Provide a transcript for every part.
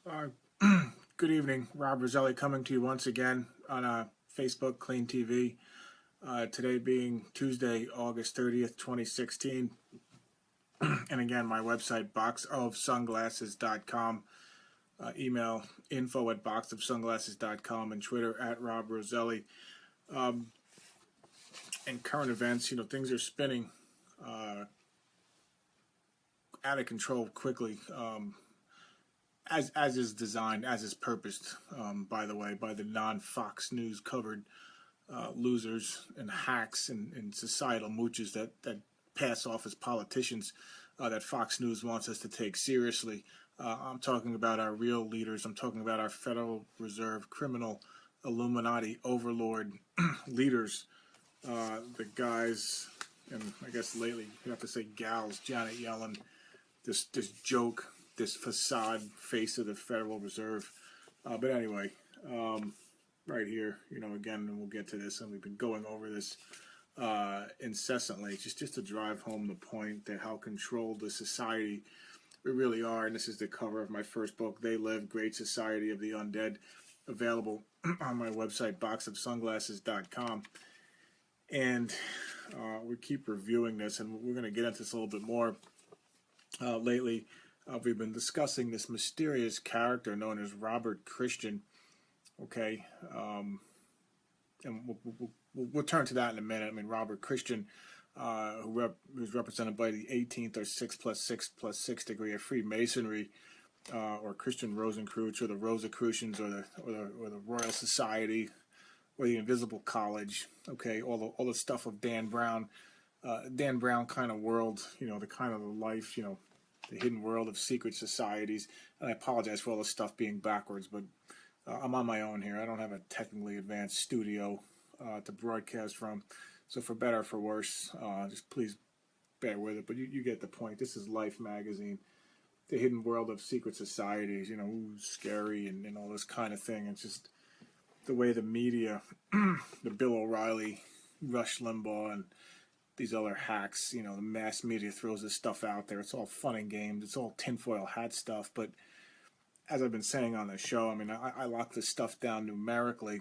Uh, Good evening, Rob Roselli coming to you once again on Facebook, Clean TV. Today being Tuesday, August 30th, 2016. And again, my website, boxofsunglasses.com. Email info@boxofsunglasses.com and Twitter @Rob Roselli. And current events, things are spinning out of control quickly. As is designed, as is purposed, by the way, by the non-Fox News covered losers and hacks and societal mooches that pass off as politicians that Fox News wants us to take seriously. I'm talking about our real leaders. I'm talking about our Federal Reserve criminal Illuminati overlord leaders, the guys, and I guess lately you have to say gals, Janet Yellen, this joke, this facade face of the Federal Reserve. But anyway, right here, again, and we'll get to this, and we've been going over this incessantly, just to drive home the point that how controlled the society we really are. And this is the cover of my first book, They Live, Great Society of the Undead, available on my website, boxofsunglasses.com. And we keep reviewing this, and we're going to get into this a little bit more lately. We've been discussing this mysterious character known as Robert Christian. Okay, and we'll turn to that in a minute. I mean, Robert Christian, who's represented by the 18th or 6+6+6 degree of Freemasonry, or Christian Rosencreutz, or the Rosicrucians, or the Royal Society, or the Invisible College. Okay, all the stuff of Dan Brown kind of world. The kind of the life. The hidden world of secret societies. And I apologize for all this stuff being backwards, but I'm on my own here. I don't have a technically advanced studio to broadcast from. So for better or for worse, just please bear with it. But you get the point. This is Life magazine. The hidden world of secret societies, scary and all this kind of thing. It's just the way the media, the Bill O'Reilly, Rush Limbaugh, and these other hacks, the mass media throws this stuff out there. It's all fun and games. It's all tinfoil hat stuff. But as I've been saying on the show, I mean, I lock this stuff down numerically.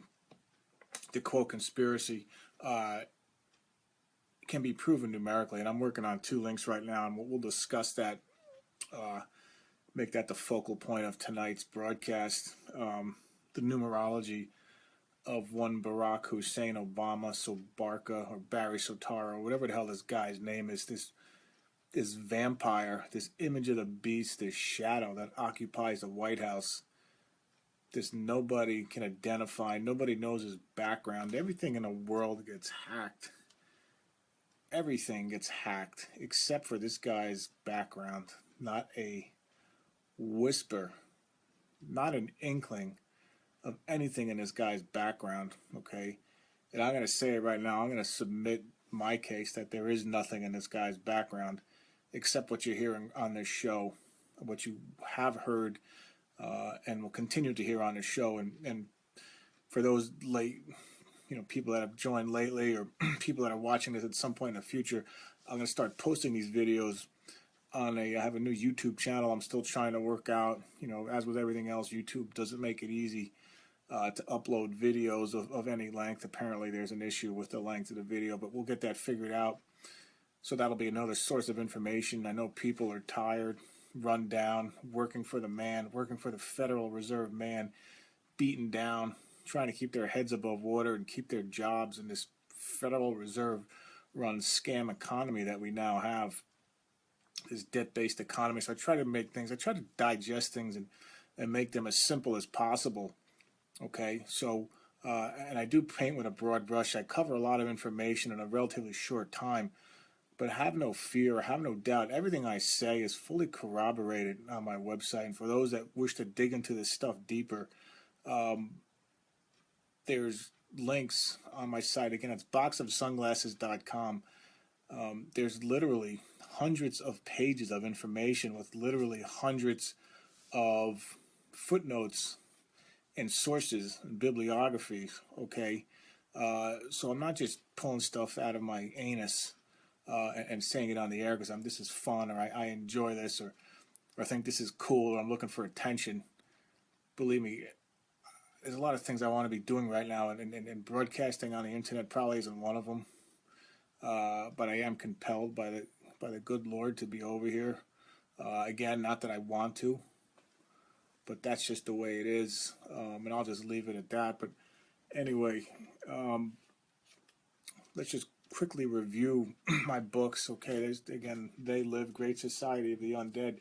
The quote conspiracy can be proven numerically. And I'm working on 2 links right now, and we'll discuss that, make that the focal point of tonight's broadcast. The numerology of one Barack Hussein Obama Sobarka, or Barry Sotaro, whatever the hell this guy's name is, this vampire, this image of the beast, this shadow that occupies the White House, this nobody can identify, nobody knows his background. Everything in the world gets hacked. Everything gets hacked except for this guy's background. Not a whisper, not an inkling of anything in this guy's background, okay? And I'm going to say it right now. I'm going to submit my case that there is nothing in this guy's background except what you're hearing on this show, what you have heard and will continue to hear on this show. And for those late, people that have joined lately, or people that are watching this at some point in the future, I'm going to start posting these videos on I have a new YouTube channel I'm still trying to work out. As with everything else, YouTube doesn't make it easy to upload videos of any length. Apparently there's an issue with the length of the video, but we'll get that figured out. So that'll be another source of information. I know people are tired, run down, working for the man, working for the Federal Reserve man, beaten down, trying to keep their heads above water and keep their jobs in this Federal Reserve run scam economy that we now have, this debt-based economy. So I try to digest things and make them as simple as possible. Okay, so, and I do paint with a broad brush. I cover a lot of information in a relatively short time, but have no fear, have no doubt. Everything I say is fully corroborated on my website. And for those that wish to dig into this stuff deeper, there's links on my site. Again, it's boxofsunglasses.com. There's literally hundreds of pages of information with literally hundreds of footnotes and sources and bibliographies, okay? So I'm not just pulling stuff out of my anus and saying it on the air because this is fun, or I enjoy this, or I think this is cool, or I'm looking for attention. believe me, there's a lot of things I want to be doing right now, and broadcasting on the internet probably isn't one of them. But I am compelled by the good Lord to be over here. Again, not that I want to, but that's just the way it is, and I'll just leave it at that. But anyway, let's just quickly review my books. Okay, there's again, They Live, Great Society of the Undead,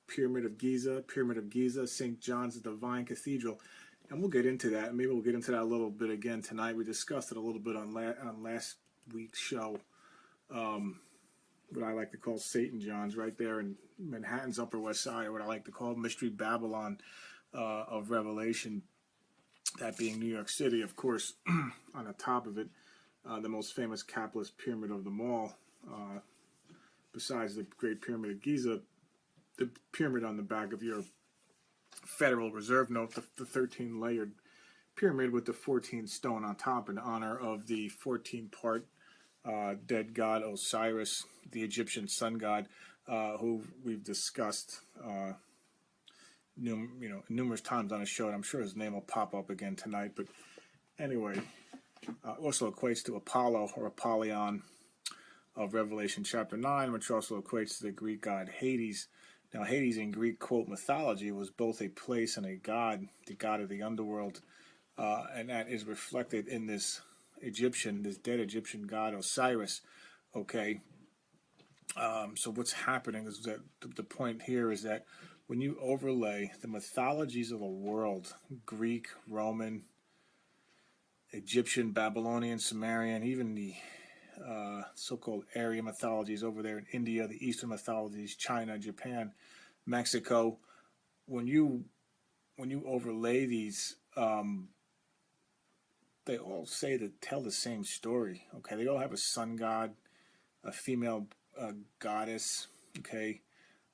Pyramid of Giza, St. John's Divine Cathedral, and we'll get into that. Maybe we'll get into that a little bit again tonight. We discussed it a little bit on last week's show. What I like to call Satan John's, right there in Manhattan's Upper West Side, or what I like to call Mystery Babylon of Revelation, that being New York City, of course. On the top of it, the most famous capitalist pyramid of them all, besides the Great Pyramid of Giza, the pyramid on the back of your Federal Reserve note, the 13-layered pyramid with the 14 stone on top in honor of the 14-part dead god Osiris, the Egyptian sun god, who we've discussed numerous times on the show, and I'm sure his name will pop up again tonight. But anyway, also equates to Apollo or Apollyon of Revelation chapter 9, which also equates to the Greek god Hades. Now, Hades in Greek, quote, mythology was both a place and a god, the god of the underworld, and that is reflected in this dead Egyptian god Osiris. Okay, so what's happening is that the point here is that when you overlay the mythologies of the world, Greek, Roman, Egyptian, Babylonian, Sumerian, even the so-called Aryan mythologies over there in India, the Eastern mythologies, China, Japan, Mexico, when you overlay these, they all tell the same story. Okay, they all have a sun god, a female goddess. Okay,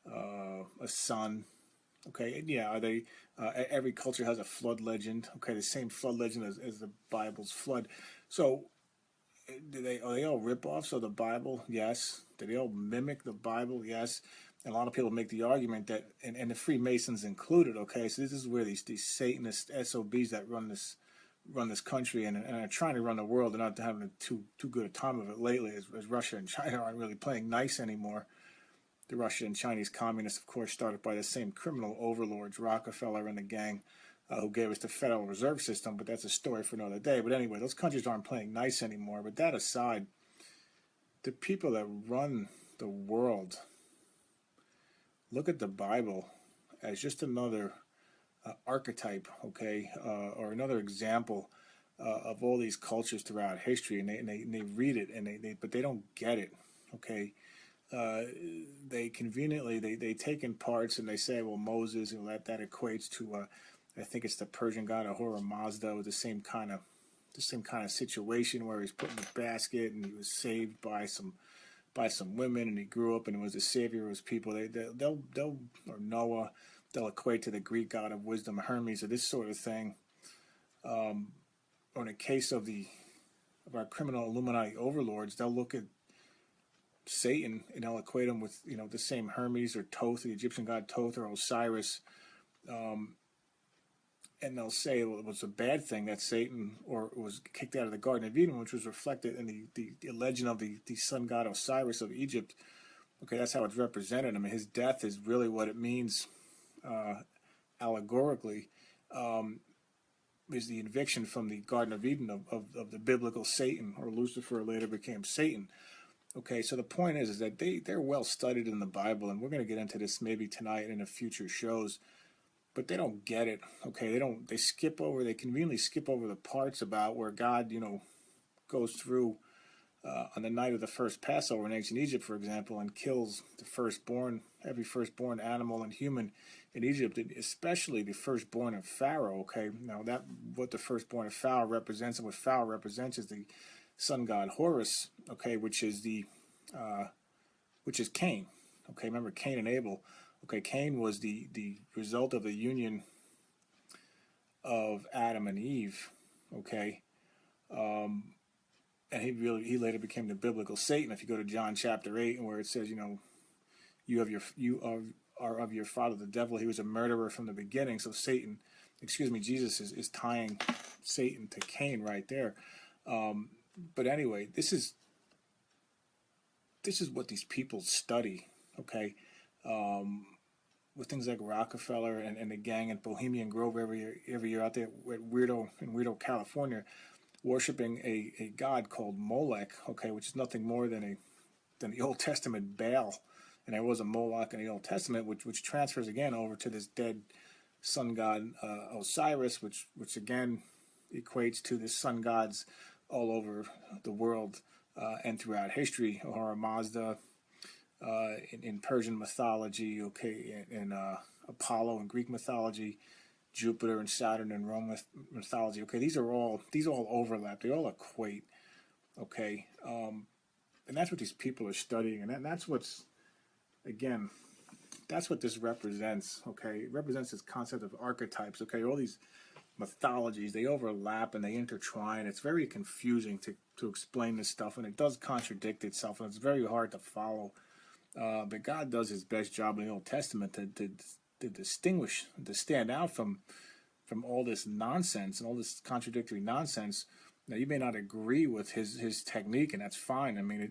a sun. Okay, yeah. Are they? Every culture has a flood legend. Okay, the same flood legend as the Bible's flood. So, are they all rip-offs of the Bible? Yes. Do they all mimic the Bible? Yes. And a lot of people make the argument that, and the Freemasons included. Okay, so this is where these Satanist SOBs that run this country and are trying to run the world, and not having too good a time of it lately, as Russia and China aren't really playing nice anymore. The Russian and Chinese communists, of course, started by the same criminal overlords, Rockefeller and the gang, who gave us the Federal Reserve System, but that's a story for another day. But anyway, those countries aren't playing nice anymore. But that aside, the people that run the world look at the Bible as just another archetype, okay, or another example of all these cultures throughout history, and they read it, and but they don't get it, okay. They conveniently they take in parts and they say, well, Moses, and that equates to I think it's the Persian god Ahura Mazda, with the same kind of situation where he's put in a basket and he was saved by some women, and he grew up and was the savior of his people. They'll or Noah, they'll equate to the Greek god of wisdom Hermes, or this sort of thing. Or in the case of our criminal Illuminati overlords, they'll look at Satan and they'll equate him with the same Hermes or Thoth, the Egyptian god Thoth, or Osiris, and they'll say, well, it was a bad thing that Satan was kicked out of the Garden of Eden, which was reflected in the legend of the sun god Osiris of Egypt. Okay, that's how it's represented. I mean, his death is really what it means allegorically, is the eviction from the Garden of Eden of the biblical Satan, or Lucifer later became Satan. Okay, so the point is that they're well studied in the Bible, and we're going to get into this maybe tonight in a future shows, but they don't get it. Okay, they conveniently skip over the parts about where God, goes through on the night of the first Passover in ancient Egypt, for example, and kills every firstborn animal and human in Egypt, especially the firstborn of Pharaoh. Okay, now what the firstborn of Pharaoh represents, and what Pharaoh represents, is the sun god Horus. Okay, which is Cain. Okay, remember Cain and Abel. Okay, Cain was the result of the union of Adam and Eve. Okay, and he later became the biblical Satan. If you go to John chapter 8, and where it says, you are of your father the devil. He was a murderer from the beginning. So Jesus is tying Satan to Cain right there. But anyway, this is what these people study, okay? With things like Rockefeller and the gang in Bohemian Grove every year out there in Weirdo, California, worshiping a god called Molech, okay, which is nothing more than the Old Testament Baal. And there was a Moloch in the Old Testament, which transfers again over to this dead sun god Osiris, which again equates to the sun gods all over the world and throughout history. Ahura Mazda in Persian mythology, okay, in Apollo in Greek mythology, Jupiter and Saturn in Roman mythology. Okay, these all overlap. They all equate. Okay, and that's what these people are studying, and that's what's, again, that's what this represents. Okay, it represents this concept of archetypes. Okay, all these mythologies, they overlap and they intertwine. It's very confusing to explain this stuff, and it does contradict itself, and it's very hard to follow. But God does his best job in the Old Testament to distinguish, to stand out from all this nonsense and all this contradictory nonsense. Now, you may not agree with his technique, and that's fine. I mean,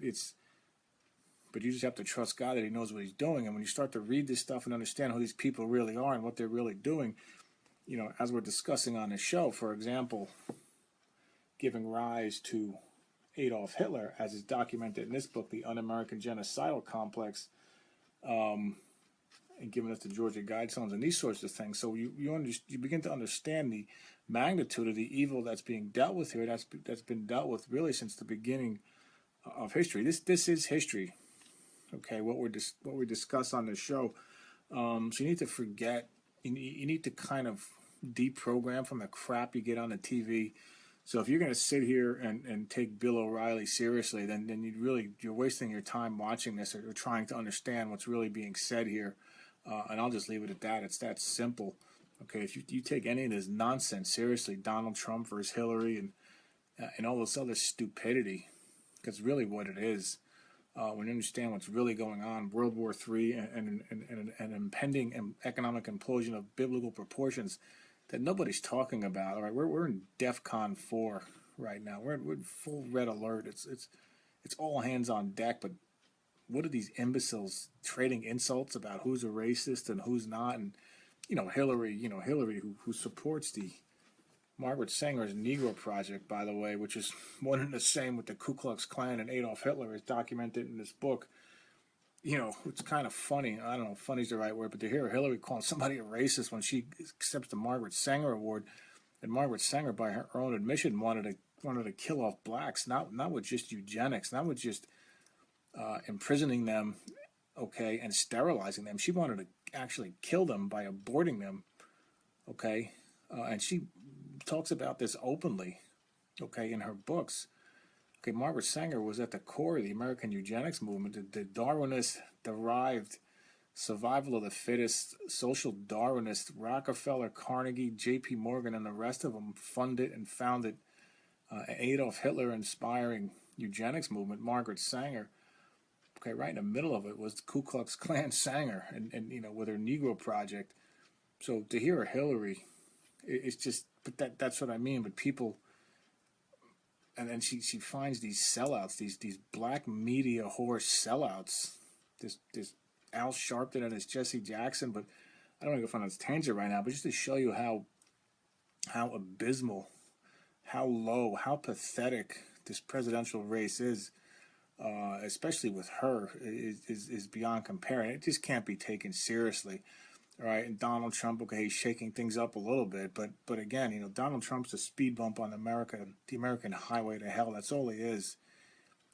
but you just have to trust God that he knows what he's doing. And when you start to read this stuff and understand who these people really are and what they're really doing, you know, as we're discussing on the show, for example, giving rise to Adolf Hitler, as is documented in this book, The Un-American Genocidal Complex, and giving us the Georgia Guidestones and these sorts of things. So you begin to understand the magnitude of the evil that's being dealt with here. That's been dealt with really since the beginning of history. This is history. Okay, what we discuss on the show. So you need to forget. You need to kind of deprogram from the crap you get on the TV. So if you're going to sit here and take Bill O'Reilly seriously, then you're wasting your time watching this or trying to understand what's really being said here. And I'll just leave it at that. It's that simple. Okay, if you take any of this nonsense seriously, Donald Trump versus Hillary and all this other stupidity, that's really what it is. When you understand what's really going on, World War III and an impending economic implosion of biblical proportions that nobody's talking about. All right, we're in DEFCON 4 right now. We're in full red alert. It's all hands on deck. But what are these imbeciles trading insults about who's a racist and who's not? And Hillary, who supports the Margaret Sanger's Negro Project, by the way, which is one and the same with the Ku Klux Klan and Adolf Hitler, is documented in this book. It's kind of funny. I don't know if funny's the right word, but to hear Hillary calling somebody a racist when she accepts the Margaret Sanger Award, and Margaret Sanger, by her own admission, wanted to kill off blacks, not with just eugenics, not with just imprisoning them, okay, and sterilizing them. She wanted to actually kill them by aborting them, okay, and she talks about this openly, okay, in her books. Okay, Margaret Sanger was at the core of the American eugenics movement, the Darwinist-derived survival of the fittest, social Darwinist. Rockefeller, Carnegie, J.P. Morgan, and the rest of them funded and founded Adolf Hitler-inspiring eugenics movement. Margaret Sanger, okay, right in the middle of it was the Ku Klux Klan Sanger, and with her Negro Project. So to hear Hillary, it's just, but that's what I mean. But people. And then she finds these sellouts, these black media horse sellouts. This Al Sharpton and this Jesse Jackson, but I don't want to go on this tangent right now. But just to show you how abysmal, how low, how pathetic this presidential race is, especially with her, is beyond comparing. It just can't be taken seriously. All right, and Donald Trump, okay, he's shaking things up a little bit, but again, Donald Trump's a speed bump on the American highway to hell. That's all he is.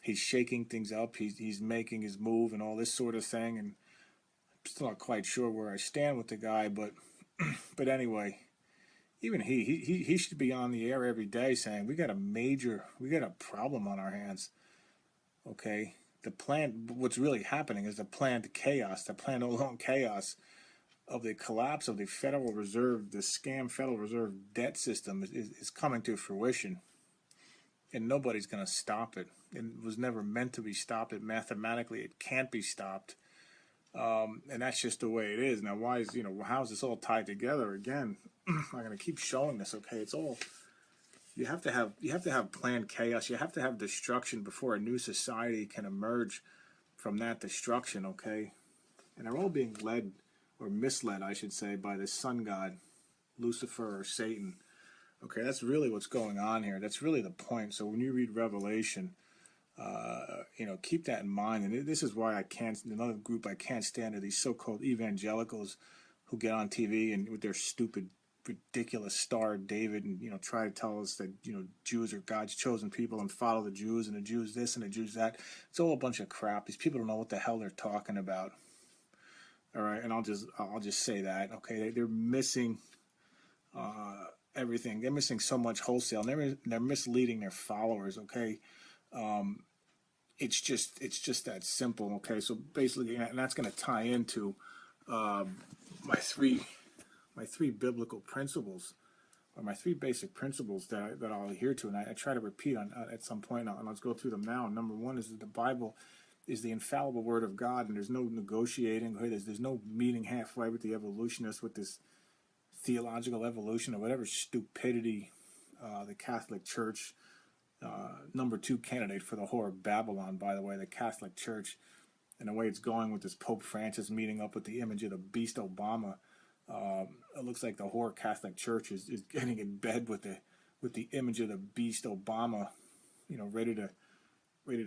He's shaking things up. He's making his move and all this sort of thing. And I'm still not quite sure where I stand with the guy, but anyway, even he should be on the air every day saying we got a problem on our hands. Okay, what's really happening is the planned chaos, the planned all-along chaos of the collapse of the Federal Reserve, the scam Federal Reserve debt system is coming to fruition. And nobody's going to stop it. It was never meant to be stopped. Mathematically, it can't be stopped. And that's just the way it is. Now, why is, how is this all tied together? Again, I'm going to keep showing this. Okay, it's all, you have to have planned chaos. You have to have destruction before a new society can emerge from that destruction. Okay, and they're all being led, or misled, I should say, by the sun god, Lucifer or Satan. Okay, that's really what's going on here. That's really the point. So when you read Revelation, keep that in mind. And this is why another group I can't stand are these so-called evangelicals who get on TV and with their stupid, ridiculous Star of David and, try to tell us that, Jews are God's chosen people and follow the Jews and the Jews this and the Jews that. It's all a bunch of crap. These people don't know what the hell they're talking about. All right, and I'll just say that. Okay, they're missing everything. They're missing so much wholesale. They're misleading their followers. Okay, it's just that simple. Okay, so basically, and that's going to tie into my three biblical principles, or my three basic principles that I'll adhere to, and I try to repeat on at some point. And let's go through them now. Number one is that the Bible is the infallible word of God, and there's no negotiating. There's no meeting halfway with the evolutionists, with this theological evolution or whatever stupidity the Catholic Church, number two candidate for the whore of Babylon, by the way, the Catholic Church, and the way it's going with this Pope Francis meeting up with the image of the beast Obama. It looks like the whore Catholic Church is getting in bed with the image of the beast Obama, ready to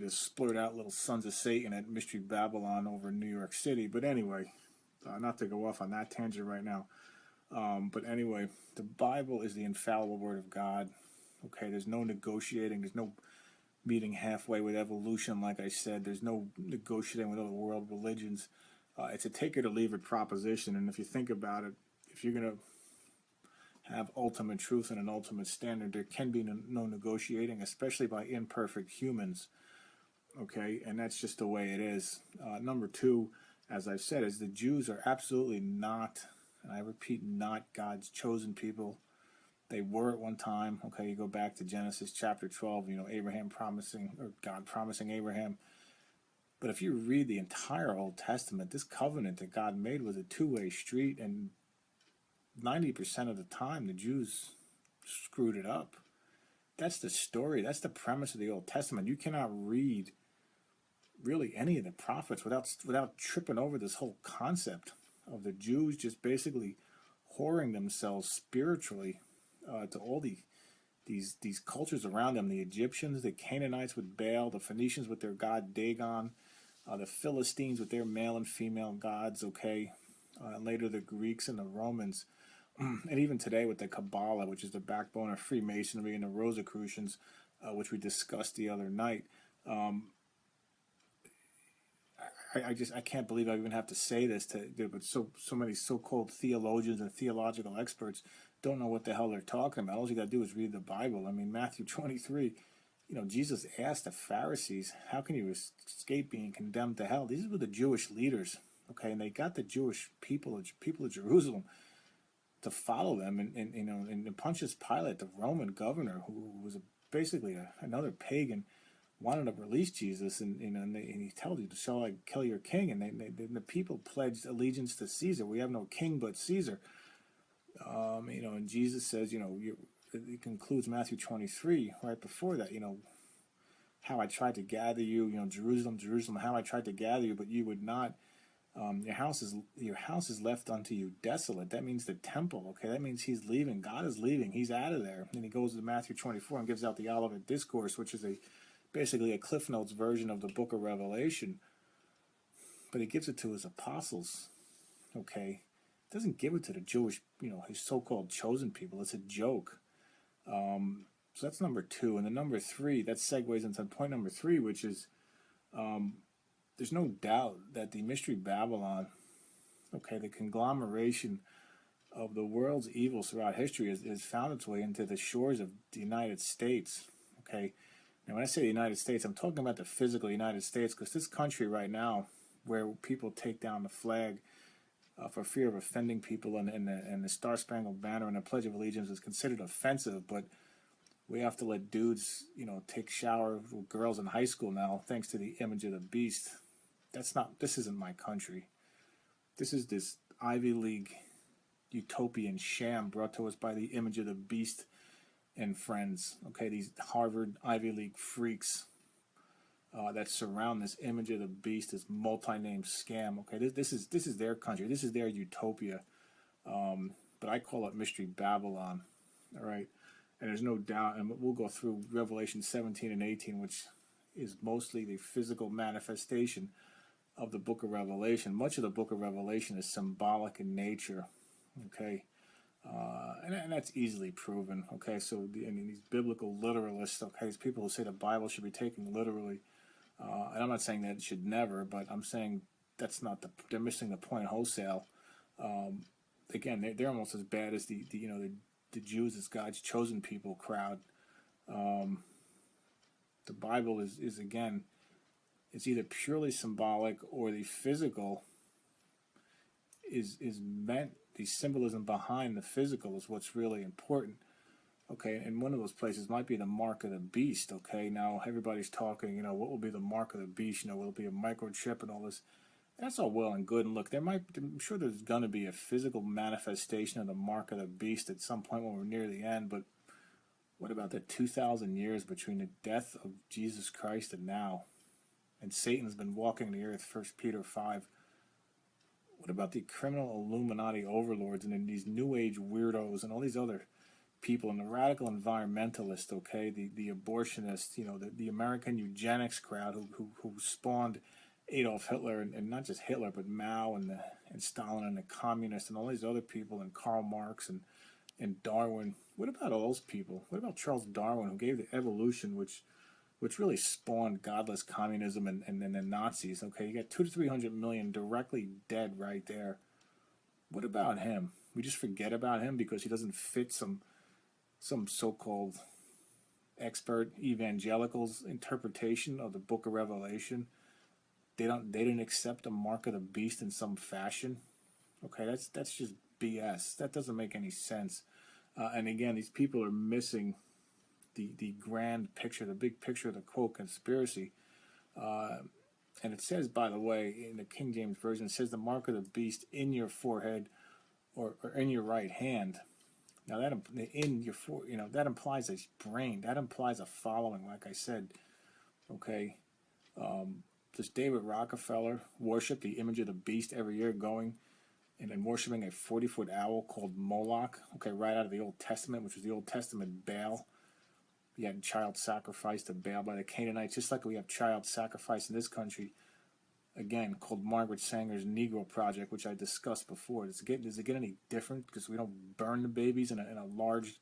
splurt out little sons of Satan at Mystery Babylon over in New York City. But anyway, not to go off on that tangent right now. But anyway, the Bible is the infallible word of God. Okay, there's no negotiating. There's no meeting halfway with evolution, like I said. There's no negotiating with other world religions. It's a take it or leave it proposition. And if you think about it, if you're going to have ultimate truth and an ultimate standard, there can be no negotiating, especially by imperfect humans. Okay, and that's just the way it is. Number two, as I've said, is the Jews are absolutely not, and I repeat, not God's chosen people. They were at one time. Okay, you go back to Genesis chapter 12, God promising Abraham. But if you read the entire Old Testament, this covenant that God made was a two-way street, and 90% of the time the Jews screwed it up. That's the story. That's the premise of the Old Testament. You cannot read really any of the prophets without tripping over this whole concept of the Jews just basically whoring themselves spiritually to all these cultures around them. The Egyptians, the Canaanites with Baal, the Phoenicians with their god Dagon, the Philistines with their male and female gods, okay, and later the Greeks and the Romans, and even today with the Kabbalah, which is the backbone of Freemasonry, and the Rosicrucians, which we discussed the other night. I can't believe I even have to say this, but so many so-called theologians and theological experts don't know what the hell they're talking about. All you got to do is read the Bible. I mean, Matthew 23, Jesus asked the Pharisees, how can you escape being condemned to hell? These were the Jewish leaders, okay, and they got the Jewish people of Jerusalem to follow them, and Pontius Pilate, the Roman governor, who was basically another pagan, wanted to release Jesus, and he told you, shall I kill your king? And the people pledged allegiance to Caesar. We have no king but Caesar. And Jesus says, it concludes Matthew 23 right before that, how I tried to gather you, Jerusalem, Jerusalem, how I tried to gather you, but you would not. Your house is left unto you desolate. That means the temple. Okay, that means he's leaving. God is leaving. He's out of there. And he goes to Matthew 24 and gives out the Olivet Discourse, which is basically a Cliff Notes version of the book of Revelation. But he gives it to his apostles. Okay, doesn't give it to the Jewish, his so-called chosen people. It's a joke. So that's number two. And then number three, that segues into point number three, which is there's no doubt that the Mystery Babylon, okay, the conglomeration of the world's evils throughout history has found its way into the shores of the United States. Okay, now when I say the United States, I'm talking about the physical United States, because this country right now, where people take down the flag for fear of offending people, and the Star Spangled Banner and the Pledge of Allegiance is considered offensive, but we have to let dudes, take shower with girls in high school now, thanks to the image of the beast. This isn't my country. this Ivy League utopian sham brought to us by the image of the beast and friends. Okay, these Harvard Ivy League freaks that surround this image of the beast, this multi-name scam. Okay, this is their country. This is their utopia. But I call it Mystery Babylon. All right, and there's no doubt, and we'll go through Revelation 17 and 18, which is mostly the physical manifestation of the book of Revelation. Much of the book of Revelation is symbolic in nature. Okay, and that's easily proven. Okay, so these biblical literalists, okay, these people who say the Bible should be taken literally, and I'm not saying that it should never, but I'm saying that's not they're missing the point wholesale. Again, they're almost as bad as the Jews as God's chosen people crowd. The Bible is again, it's either purely symbolic or the physical is meant. The symbolism behind the physical is what's really important. Okay, and one of those places might be the mark of the beast. Okay, now everybody's talking, what will be the mark of the beast? Will it be a microchip and all this? That's all well and good. And look, I'm sure there's going to be a physical manifestation of the mark of the beast at some point when we're near the end. But what about the 2,000 years between the death of Jesus Christ and now? And Satan's been walking the earth, 1 Peter 5. What about the criminal Illuminati overlords and then these New Age weirdos and all these other people and the radical environmentalists, okay, the abortionists, the American eugenics crowd who spawned Adolf Hitler and not just Hitler but Mao and Stalin and the communists and all these other people and Karl Marx and Darwin? What about all those people? What about Charles Darwin, who gave the evolution, which really spawned godless communism and then the Nazis? Okay, you got 200 to 300 million directly dead right there. What about him? We just forget about him because he doesn't fit some so-called expert evangelicals' interpretation of the Book of Revelation. They didn't accept the mark of the beast in some fashion. Okay, that's just BS. That doesn't make any sense. And again, these people are missing the grand picture, the big picture of the quote conspiracy. And it says, by the way, in the King James Version, it says the mark of the beast in your forehead or in your right hand. Now that that implies a brain. That implies a following, like I said. Okay. Does David Rockefeller worship the image of the beast every year, going and then worshiping a 40-foot owl called Moloch? Okay, right out of the Old Testament, which was the Old Testament Baal. We had child sacrifice to Baal by the Canaanites, just like we have child sacrifice in this country, again, called Margaret Sanger's Negro Project, which I discussed before. Does it get any different because we don't burn the babies in a large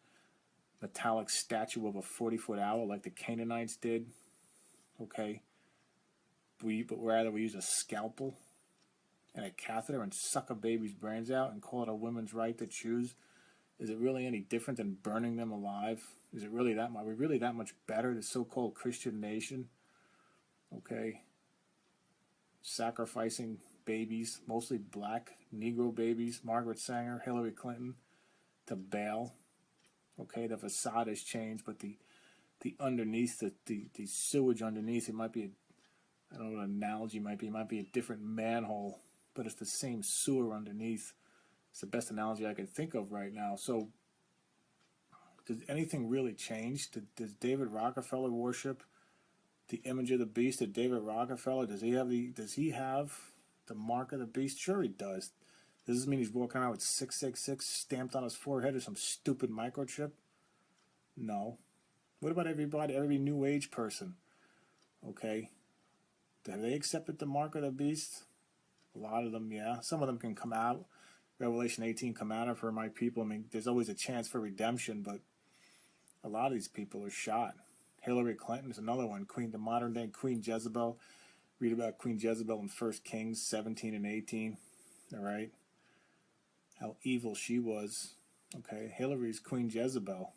metallic statue of a 40-foot owl like the Canaanites did? Okay. But rather we use a scalpel and a catheter and suck a baby's brains out and call it a woman's right to choose. Is it really any different than burning them alive? Is it really that much? Are we really that much better, the so-called Christian nation? Okay. Sacrificing babies, mostly black Negro babies, Margaret Sanger, Hillary Clinton, to Baal. Okay, the facade has changed, but the underneath, the sewage underneath, it might be, I don't know what an analogy might be. It might be a different manhole, but it's the same sewer underneath. It's the best analogy I can think of right now. So, does anything really change? Does David Rockefeller worship the image of the beast? Did David Rockefeller, does he have the mark of the beast? Sure he does. Does this mean he's walking around with 666 stamped on his forehead or some stupid microchip? No. What about every New Age person? Okay. Have they accepted the mark of the beast? A lot of them, yeah. Some of them can come out. Revelation 18, come out of her, my people. I mean, there's always a chance for redemption, but a lot of these people are shot. Hillary Clinton is another one. The modern day Queen Jezebel. Read about Queen Jezebel in 1 Kings 17 and 18. All right. How evil she was. Okay. Hillary's Queen Jezebel.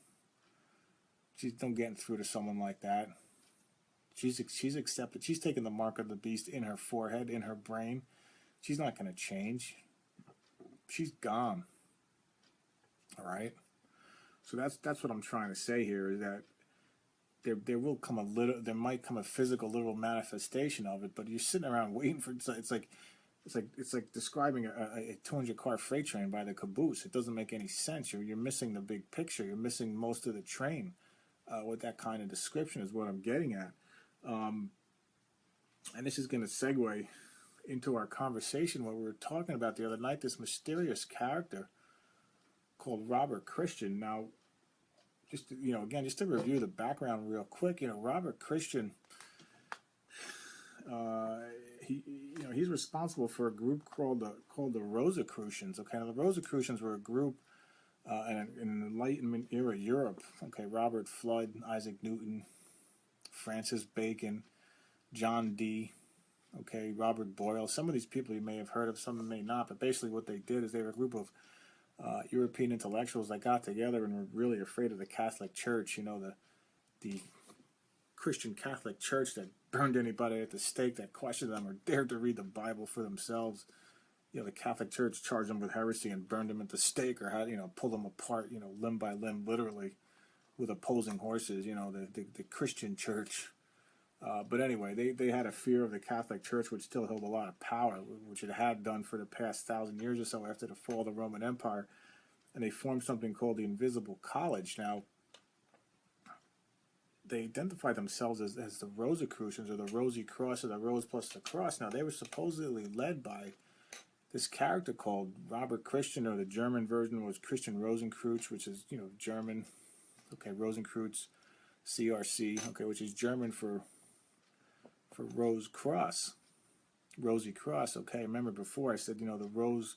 She's don't getting through to someone like that. She's accepted. She's taken the mark of the beast in her forehead, in her brain. She's not going to change. She's gone. All right. So that's what I'm trying to say here, is that there might come a physical, literal manifestation of it, but you're sitting around waiting for. It's like it's like describing a 200-car freight train by the caboose. It doesn't make any sense. You're missing the big picture. You're missing most of the train. With that kind of description is what I'm getting at. And this is going to segue into our conversation what we were talking about the other night, this mysterious character called Robert Christian. Now, just to, again, just to review the background real quick, Robert Christian, he's responsible for a group called the Rosicrucians. Okay, now the Rosicrucians were a group in Enlightenment era Europe. Okay, Robert Flood, Isaac Newton, Francis Bacon, John Dee. Okay, Robert Boyle. Some of these people you may have heard of, some may not. But basically, what they did is they were a group of European intellectuals that got together and were really afraid of the Catholic Church. The Christian Catholic Church that burned anybody at the stake that questioned them or dared to read the Bible for themselves. The Catholic Church charged them with heresy and burned them at the stake, or had pulled them apart, limb by limb, literally, with opposing horses. The Christian Church. But anyway, they had a fear of the Catholic Church, which still held a lot of power, which it had done for the past 1,000 years or so after the fall of the Roman Empire. And they formed something called the Invisible College. Now, they identified themselves as the Rosicrucians, or the Rosy Cross, or the Rose plus the Cross. Now, they were supposedly led by this character called Robert Christian, or the German version was Christian Rosenkreuz, which is, German. Okay, Rosenkreuz, CRC, okay, which is German for Rose Cross, Rosy Cross. Okay, remember before I said, the Rose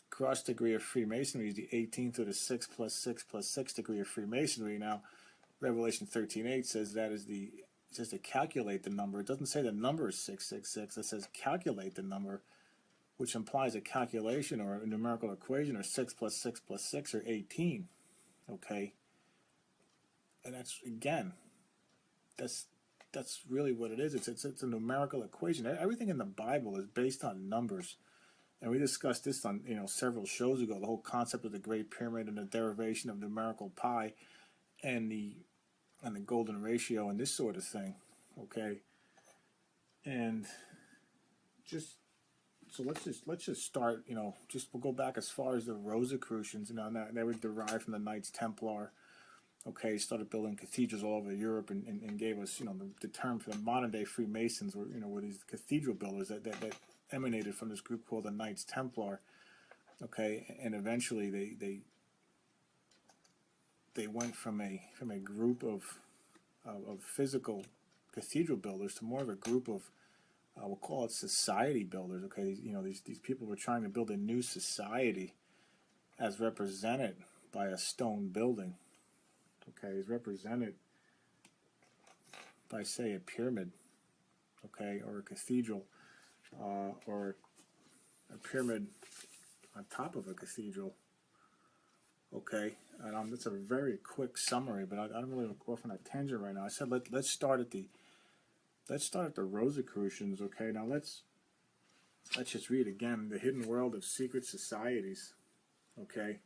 Cross degree of Freemasonry is the 18th or the 6 plus 6 plus 6 degree of Freemasonry. Now, Revelation 13:8 says it says to calculate the number. It doesn't say the number is 666. It says calculate the number, which implies a calculation or a numerical equation, or 6 plus 6 plus 6, or 18. Okay, and that's really what it is. It's a numerical equation. Everything in the Bible is based on numbers, and we discussed this on several shows ago. The whole concept of the Great Pyramid and the derivation of numerical pi, and the golden ratio and this sort of thing. Okay, and let's just start. We'll go back as far as the Rosicrucians. And they were derived from the Knights Templar. Okay, started building cathedrals all over Europe, and gave us, the term for the modern day Freemasons were these cathedral builders that emanated from this group called the Knights Templar. Okay, and eventually they went from a group of physical cathedral builders to more of a group of we'll call it society builders. Okay, these people were trying to build a new society as represented by a stone building. Okay, is represented by, say, a pyramid, okay, or a cathedral, or a pyramid on top of a cathedral. Okay, and that's a very quick summary, but I don't really want to go off on a tangent right now. I said let's start at the Rosicrucians. Okay, now let's just read again the hidden world of secret societies. Okay.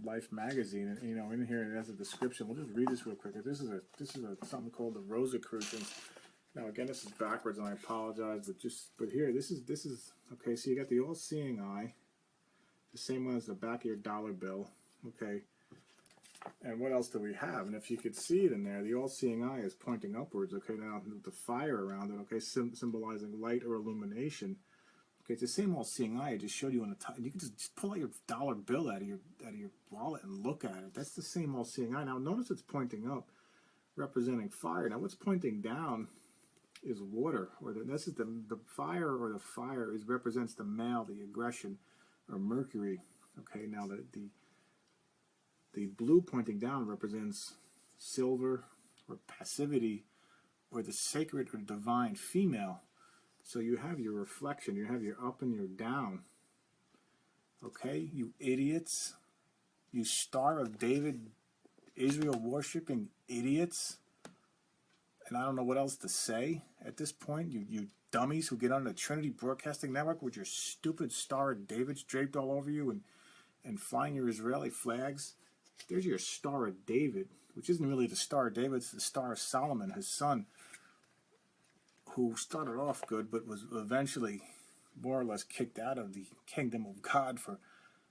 Life magazine, and in here it has a description. We'll just read this real quick. This is something called the Rosicrucians. Now again, this is backwards, and I apologize, but here this is okay. So you got the all-seeing eye, the same one as the back of your dollar bill. Okay, and what else do we have? And if you could see it in there, the all-seeing eye is pointing upwards. Okay, now the fire around it. Okay, symbolizing light or illumination. Okay, it's the same all-seeing eye I just showed you on the top. You can just pull out your dollar bill out of your wallet and look at it. That's the same all-seeing eye. Now notice it's pointing up, representing fire. Now what's pointing down is water, or this is the fire, or the fire represents the male, the aggression, or Mercury. Okay, now the blue pointing down represents silver, or passivity, or the sacred or divine female. So you have your reflection, you have your up and your down. Okay, you idiots. You Star of David, Israel worshipping idiots. And I don't know what else to say at this point. You dummies who get on the Trinity Broadcasting Network with your stupid Star of Davids draped all over you and flying your Israeli flags. There's your Star of David, which isn't really the Star of David, it's the Star of Solomon, his son, who started off good, but was eventually more or less kicked out of the kingdom of God for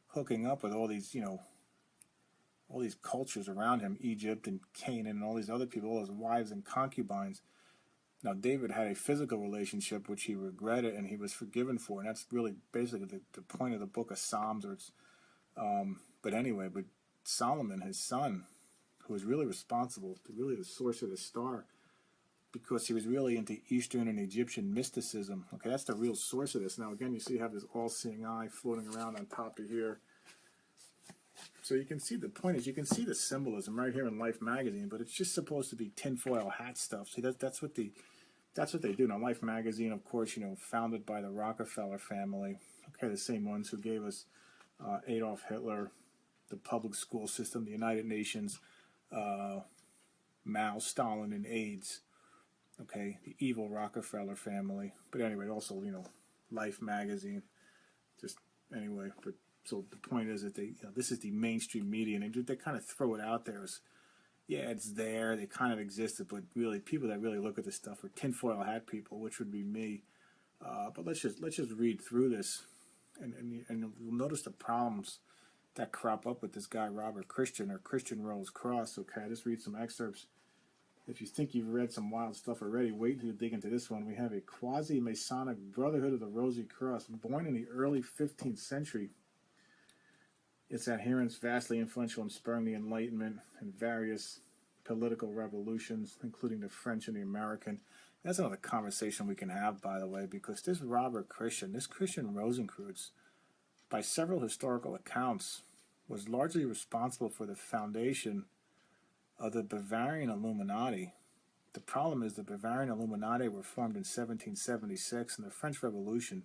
hooking up with all these, all these cultures around him, Egypt and Canaan and all these other people, all his wives and concubines. Now, David had a physical relationship which he regretted and he was forgiven for, and that's really basically the point of the book of Psalms. But anyway, but Solomon, his son, who was really responsible, really the source of the star, because he was really into Eastern and Egyptian mysticism. Okay, that's the real source of this. Now, again, you see you have this all-seeing eye floating around on top of here. So you can see, the point is, you can see the symbolism right here in Life magazine, but it's just supposed to be tinfoil hat stuff. See, that's what they do. Now, Life magazine, of course, founded by the Rockefeller family. Okay, the same ones who gave us Adolf Hitler, the public school system, the United Nations, Mao, Stalin, and AIDS. Okay, the evil Rockefeller family. But anyway, also, Life magazine. Just anyway, but so the point is that this is the mainstream media, and they kind of throw it out there as, yeah, it's there, they kind of existed, but really, people that really look at this stuff are tinfoil hat people, which would be me. But let's just read through this, and you'll notice the problems that crop up with this guy Robert Christian, or Christian Rose Cross. Okay, I just read some excerpts. If you think you've read some wild stuff already, wait until you dig into this one. We have a quasi-Masonic Brotherhood of the Rosy Cross, born in the early 15th century. Its adherents vastly influential in spurring the Enlightenment and various political revolutions, including the French and the American. That's another conversation we can have, by the way, because this Robert Christian, this Christian Rosenkreuz, by several historical accounts, was largely responsible for the foundation of the Bavarian Illuminati. The problem is the Bavarian Illuminati were formed in 1776, and the French Revolution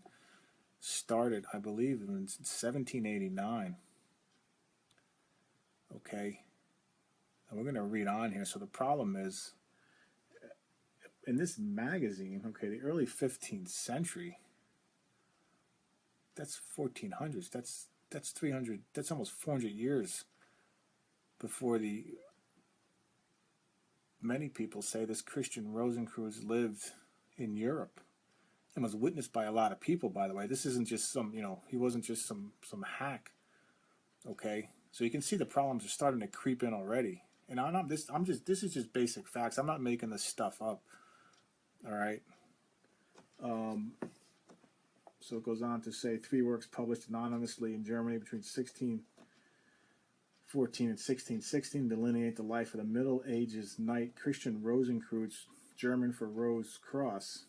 started, I believe, in 1789. Okay, and we're going to read on here. So the problem is, in this magazine, okay, the early 15th century, that's 1400s, that's 300, that's almost 400 years before many people say this Christian Rosenkreuz lived in Europe and was witnessed by a lot of people, by the way. This isn't just some, he wasn't just some hack, okay? So you can see the problems are starting to creep in already. And this is just basic facts. I'm not making this stuff up. All right. So it goes on to say 3 works published anonymously in Germany between 1614 and 1616 delineate the life of the Middle Ages knight Christian Rosenkreuz, German for Rose Cross.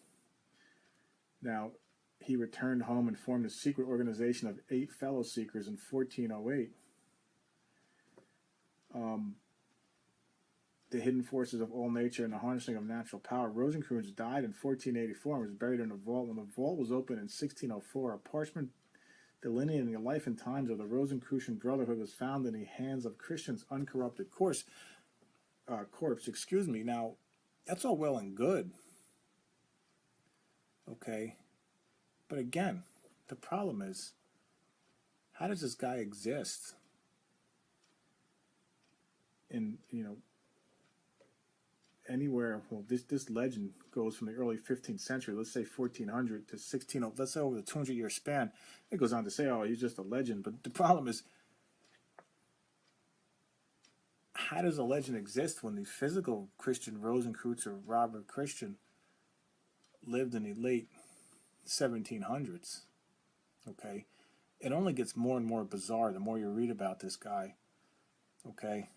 Now, he returned home and formed a secret organization of 8 fellow seekers in 1408. The hidden forces of all nature and the harnessing of natural power. Rosenkreuz died in 1484 and was buried in a vault. When the vault was opened in 1604, a parchment delineating the life and times of the Rosicrucian Brotherhood was found in the hands of Christian's uncorrupted corpse. Now, that's all well and good. Okay, but again, the problem is, how does this guy exist in anywhere? Well, this legend goes from the early 15th century, let's say 1400 to 1600, let's say over the 200-year span. It goes on to say, oh, he's just a legend. But the problem is, how does a legend exist when the physical Christian Rosenkreuz, or Robert Christian, lived in the late 1700s? Okay, it only gets more and more bizarre the more you read about this guy. Okay.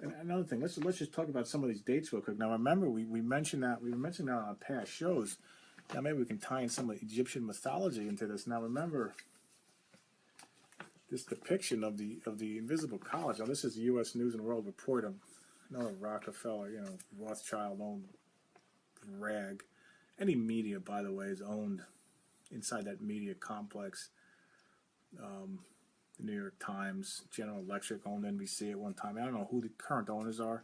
And another thing, let's just talk about some of these dates real quick. Now, remember, we mentioned that on past shows. Now, maybe we can tie in some of the Egyptian mythology into this. Now, remember this depiction of the invisible college. Now, this is the U.S. News and World Report of another Rockefeller, Rothschild-owned rag. Any media, by the way, is owned inside that media complex. The New York Times, General Electric owned NBC at one time. I don't know who the current owners are,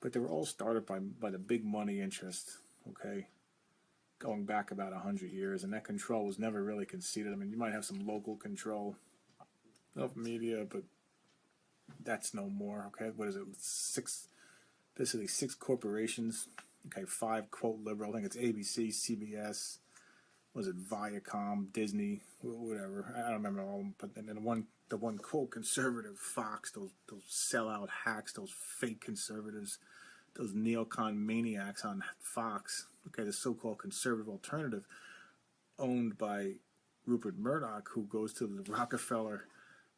but they were all started by the big money interest, okay, going back about 100 years, and that control was never really conceded. I mean, you might have some local control of media, but that's no more, okay? What is it? This is the 6 corporations. Okay, 5 quote liberal. I think it's ABC, CBS. Was it Viacom, Disney, whatever? I don't remember all of them. But then the one quote conservative, Fox. Those sellout hacks. Those fake conservatives. Those neocon maniacs on Fox. Okay, the so-called conservative alternative, owned by Rupert Murdoch, who goes to the Rockefeller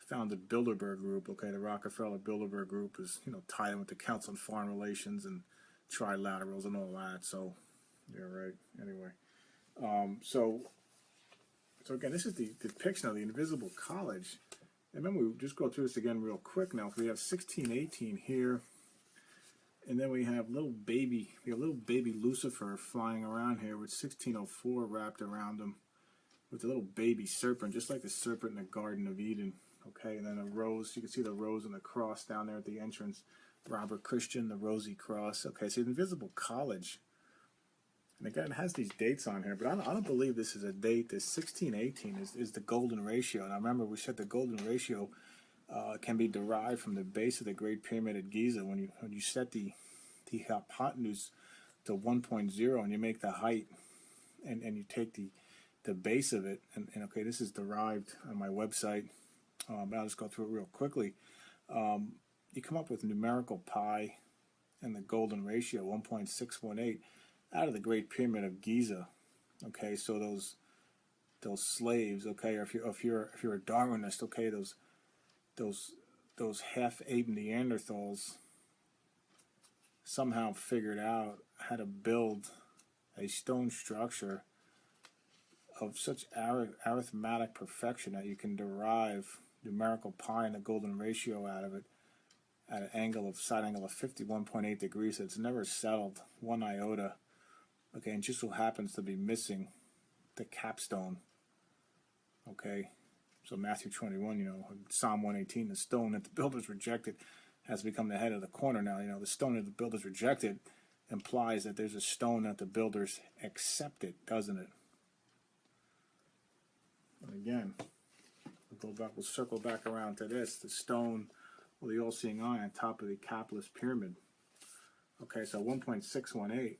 founded Bilderberg Group. Okay, the Rockefeller Bilderberg Group is, tied in with the Council on Foreign Relations and trilaterals and all that. So, yeah, right. Anyway, so again, this is the depiction of the Invisible College. And remember, we just go through this again real quick now. We have 1618 here, and then we have little baby Lucifer flying around here with 1604 wrapped around him, with a little baby serpent, just like the serpent in the Garden of Eden. Okay, and then a rose. You can see the rose and the cross down there at the entrance. Robert Christian, the rosy cross. Okay, so the Invisible College. And again, it has these dates on here, but I don't believe this is a date. This 1618 is the golden ratio. And I remember we said the golden ratio can be derived from the base of the Great Pyramid at Giza. When you set the hypotenuse to 1.0 and you make the height, and you take the base of it, and okay, this is derived on my website. But I'll just go through it real quickly. You come up with numerical pi and the golden ratio 1.618 out of the Great Pyramid of Giza. Okay, so those slaves, okay, or if you're a Darwinist, okay, those half-ape Neanderthals somehow figured out how to build a stone structure of such arithmetic perfection that you can derive numerical pi and the golden ratio out of it at an side angle of 51.8 degrees. So it's never settled one iota. Okay, and just so happens to be missing the capstone. Okay, so Matthew 21, Psalm 118, the stone that the builders rejected has become the head of the corner. Now, the stone that the builders rejected implies that there's a stone that the builders accepted, doesn't it? And again, we'll circle back around to this, the stone, or the all-seeing eye on top of the capitalist pyramid. Okay, so 1.618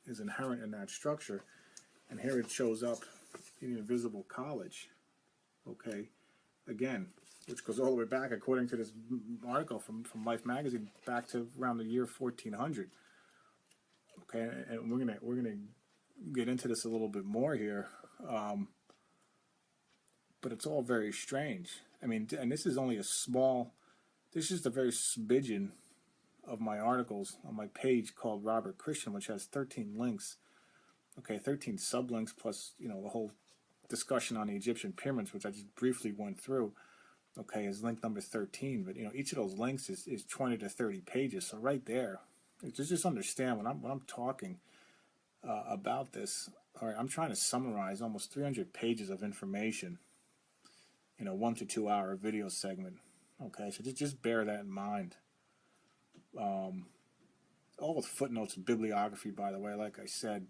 is inherent in that structure, and here it shows up in the Invisible College. Okay, again, which goes all the way back, according to this article from Life magazine, back to around the year 1400. Okay, and we're gonna get into this a little bit more here, but it's all very strange. I mean, and this is only this is the very smidgen of my articles on my page called Robert Christian, which has 13 links. Okay, 13 sublinks plus, the whole discussion on the Egyptian pyramids, which I just briefly went through. Okay, is link number 13. But, each of those links is 20 to 30 pages. So right there, just understand when I'm talking about this, all right, I'm trying to summarize almost 300 pages of information in a 1 to 2 hour video segment. Okay, so just bear that in mind. All with footnotes and bibliography, by the way, like I said.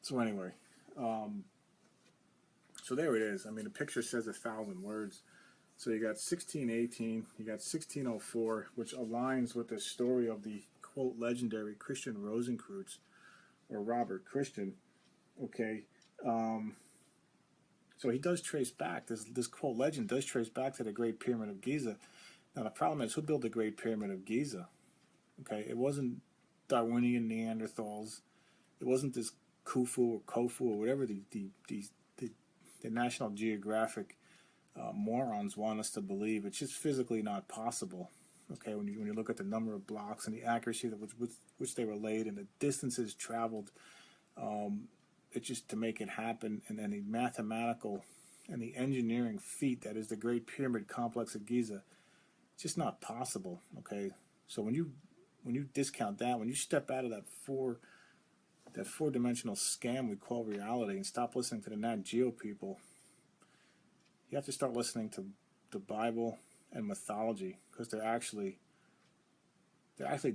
So anyway, so there it is. I mean, the picture says 1,000 words. So you got 1618, you got 1604, which aligns with the story of the, quote, legendary Christian Rosenkreuz, or Robert Christian. Okay, so he does trace back, this quote legend does trace back to the Great Pyramid of Giza. Now the problem is, who built the Great Pyramid of Giza? Okay, it wasn't Darwinian Neanderthals. It wasn't this Khufu or Kofu or whatever the National Geographic morons want us to believe. It's just physically not possible. Okay, when you look at the number of blocks and the accuracy with which they were laid and the distances traveled, it's just to make it happen, and then the mathematical and the engineering feat that is the Great Pyramid Complex of Giza, it's just not possible. Okay, so when you discount that, when you step out of that four-dimensional scam we call reality and stop listening to the Nat Geo people, you have to start listening to the Bible and mythology, because they're actually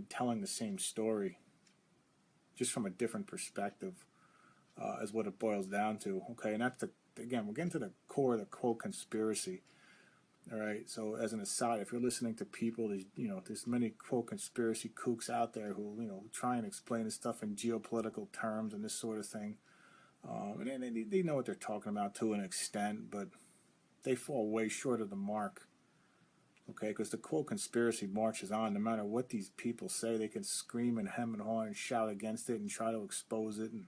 telling the same story, just from a different perspective, is what it boils down to. Okay, and that's again, we're getting to the core of the quote conspiracy. All right. So as an aside, if you're listening to people, there's many quote conspiracy kooks out there who try and explain this stuff in geopolitical terms and this sort of thing. And they know what they're talking about to an extent, but they fall way short of the mark. Okay, because the quote conspiracy marches on. No matter what these people say, they can scream and hem and haw and shout against it and try to expose it and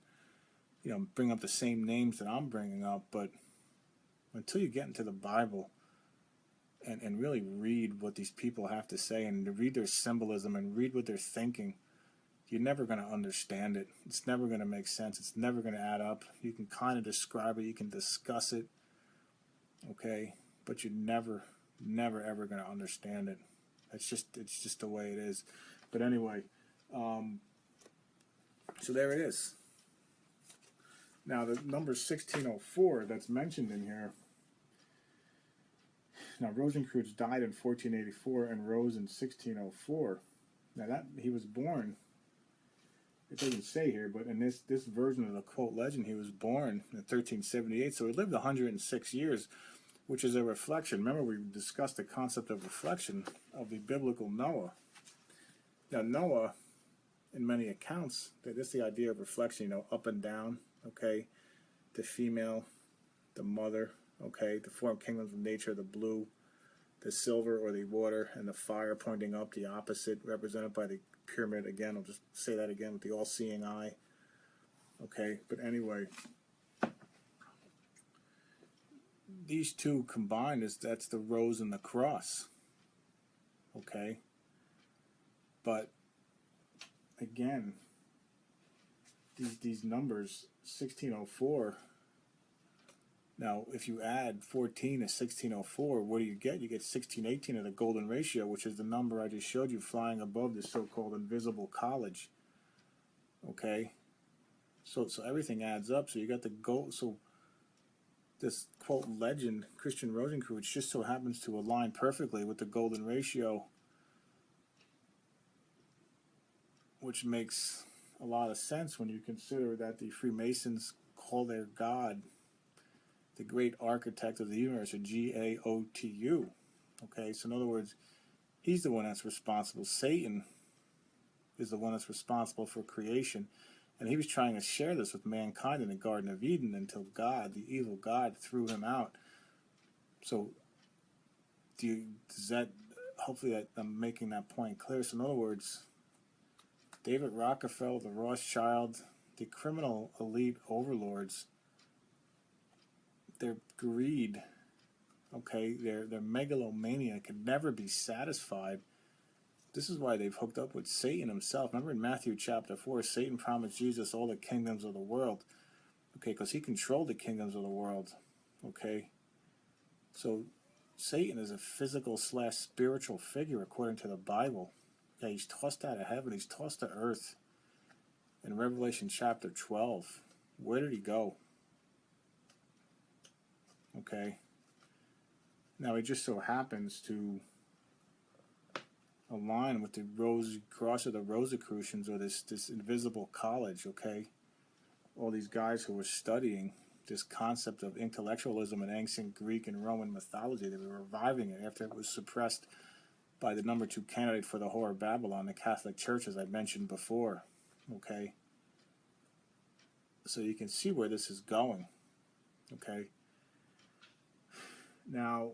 bring up the same names that I'm bringing up. But until you get into the Bible and really read what these people have to say and read their symbolism and read what they're thinking, you're never going to understand it. It's never going to make sense. It's never going to add up. You can kind of describe it. You can discuss it. Okay, but you're never ever going to understand it. It's just the way it is. But anyway, so there it is. Now the number 1604 that's mentioned in here. Now Rosencreutz died in 1484 and rose in 1604. Now that he was born, it doesn't say here, but in this version of the quote legend, he was born in 1378. So he lived 106 years. Which is a reflection. Remember, we discussed the concept of reflection of the biblical Noah. Now, Noah, in many accounts, that's the idea of reflection, up and down, okay? The female, the mother, okay? The four kingdoms of nature, the blue, the silver or the water, and the fire pointing up, the opposite, represented by the pyramid. Again, I'll just say that again with the all-seeing eye, okay? But anyway, these two combined that's the rose and the cross, okay? But again, these numbers, 1604. Now, if you add 14 to 1604, what do you get? You get 1618 of the golden ratio, which is the number I just showed you flying above this so-called invisible college. Okay, so everything adds up. So you got the gold. So this quote legend, Christian Rosencreutz, just so happens to align perfectly with the golden ratio, which makes a lot of sense when you consider that the Freemasons call their God the great architect of the universe, or G-A-O-T-U. Okay, so in other words, he's the one that's responsible. Satan is the one that's responsible for creation. And he was trying to share this with mankind in the Garden of Eden until God, the evil God, threw him out. So, does that, hopefully that I'm making that point clear. So in other words, David Rockefeller, the Rothschild, the criminal elite overlords, their greed, okay, their megalomania could never be satisfied. This is why they've hooked up with Satan himself. Remember in Matthew chapter 4, Satan promised Jesus all the kingdoms of the world. Okay, because he controlled the kingdoms of the world. Okay, so Satan is a physical / spiritual figure according to the Bible. Okay, he's tossed out of heaven. He's tossed to earth. In Revelation chapter 12, where did he go? Okay, now he just so happens to align with the cross of the Rosicrucians, or this invisible college, okay? All these guys who were studying this concept of intellectualism in ancient Greek and Roman mythology, they were reviving it after it was suppressed by the number 2 candidate for the Whore of Babylon, the Catholic Church, as I mentioned before, okay? So you can see where this is going, okay? Now,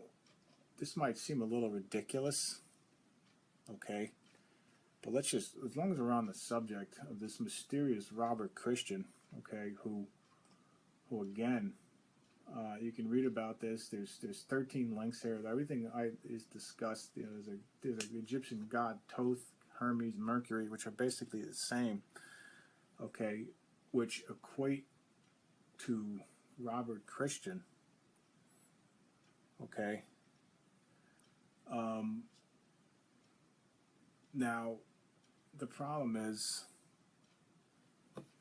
this might seem a little ridiculous, okay, but let's just, as long as we're on the subject of this mysterious Robert Christian, okay, who again, you can read about this. There's 13 links here. Everything is discussed. There's an Egyptian god Thoth, Hermes, Mercury, which are basically the same, okay, which equate to Robert Christian, okay. Now, the problem is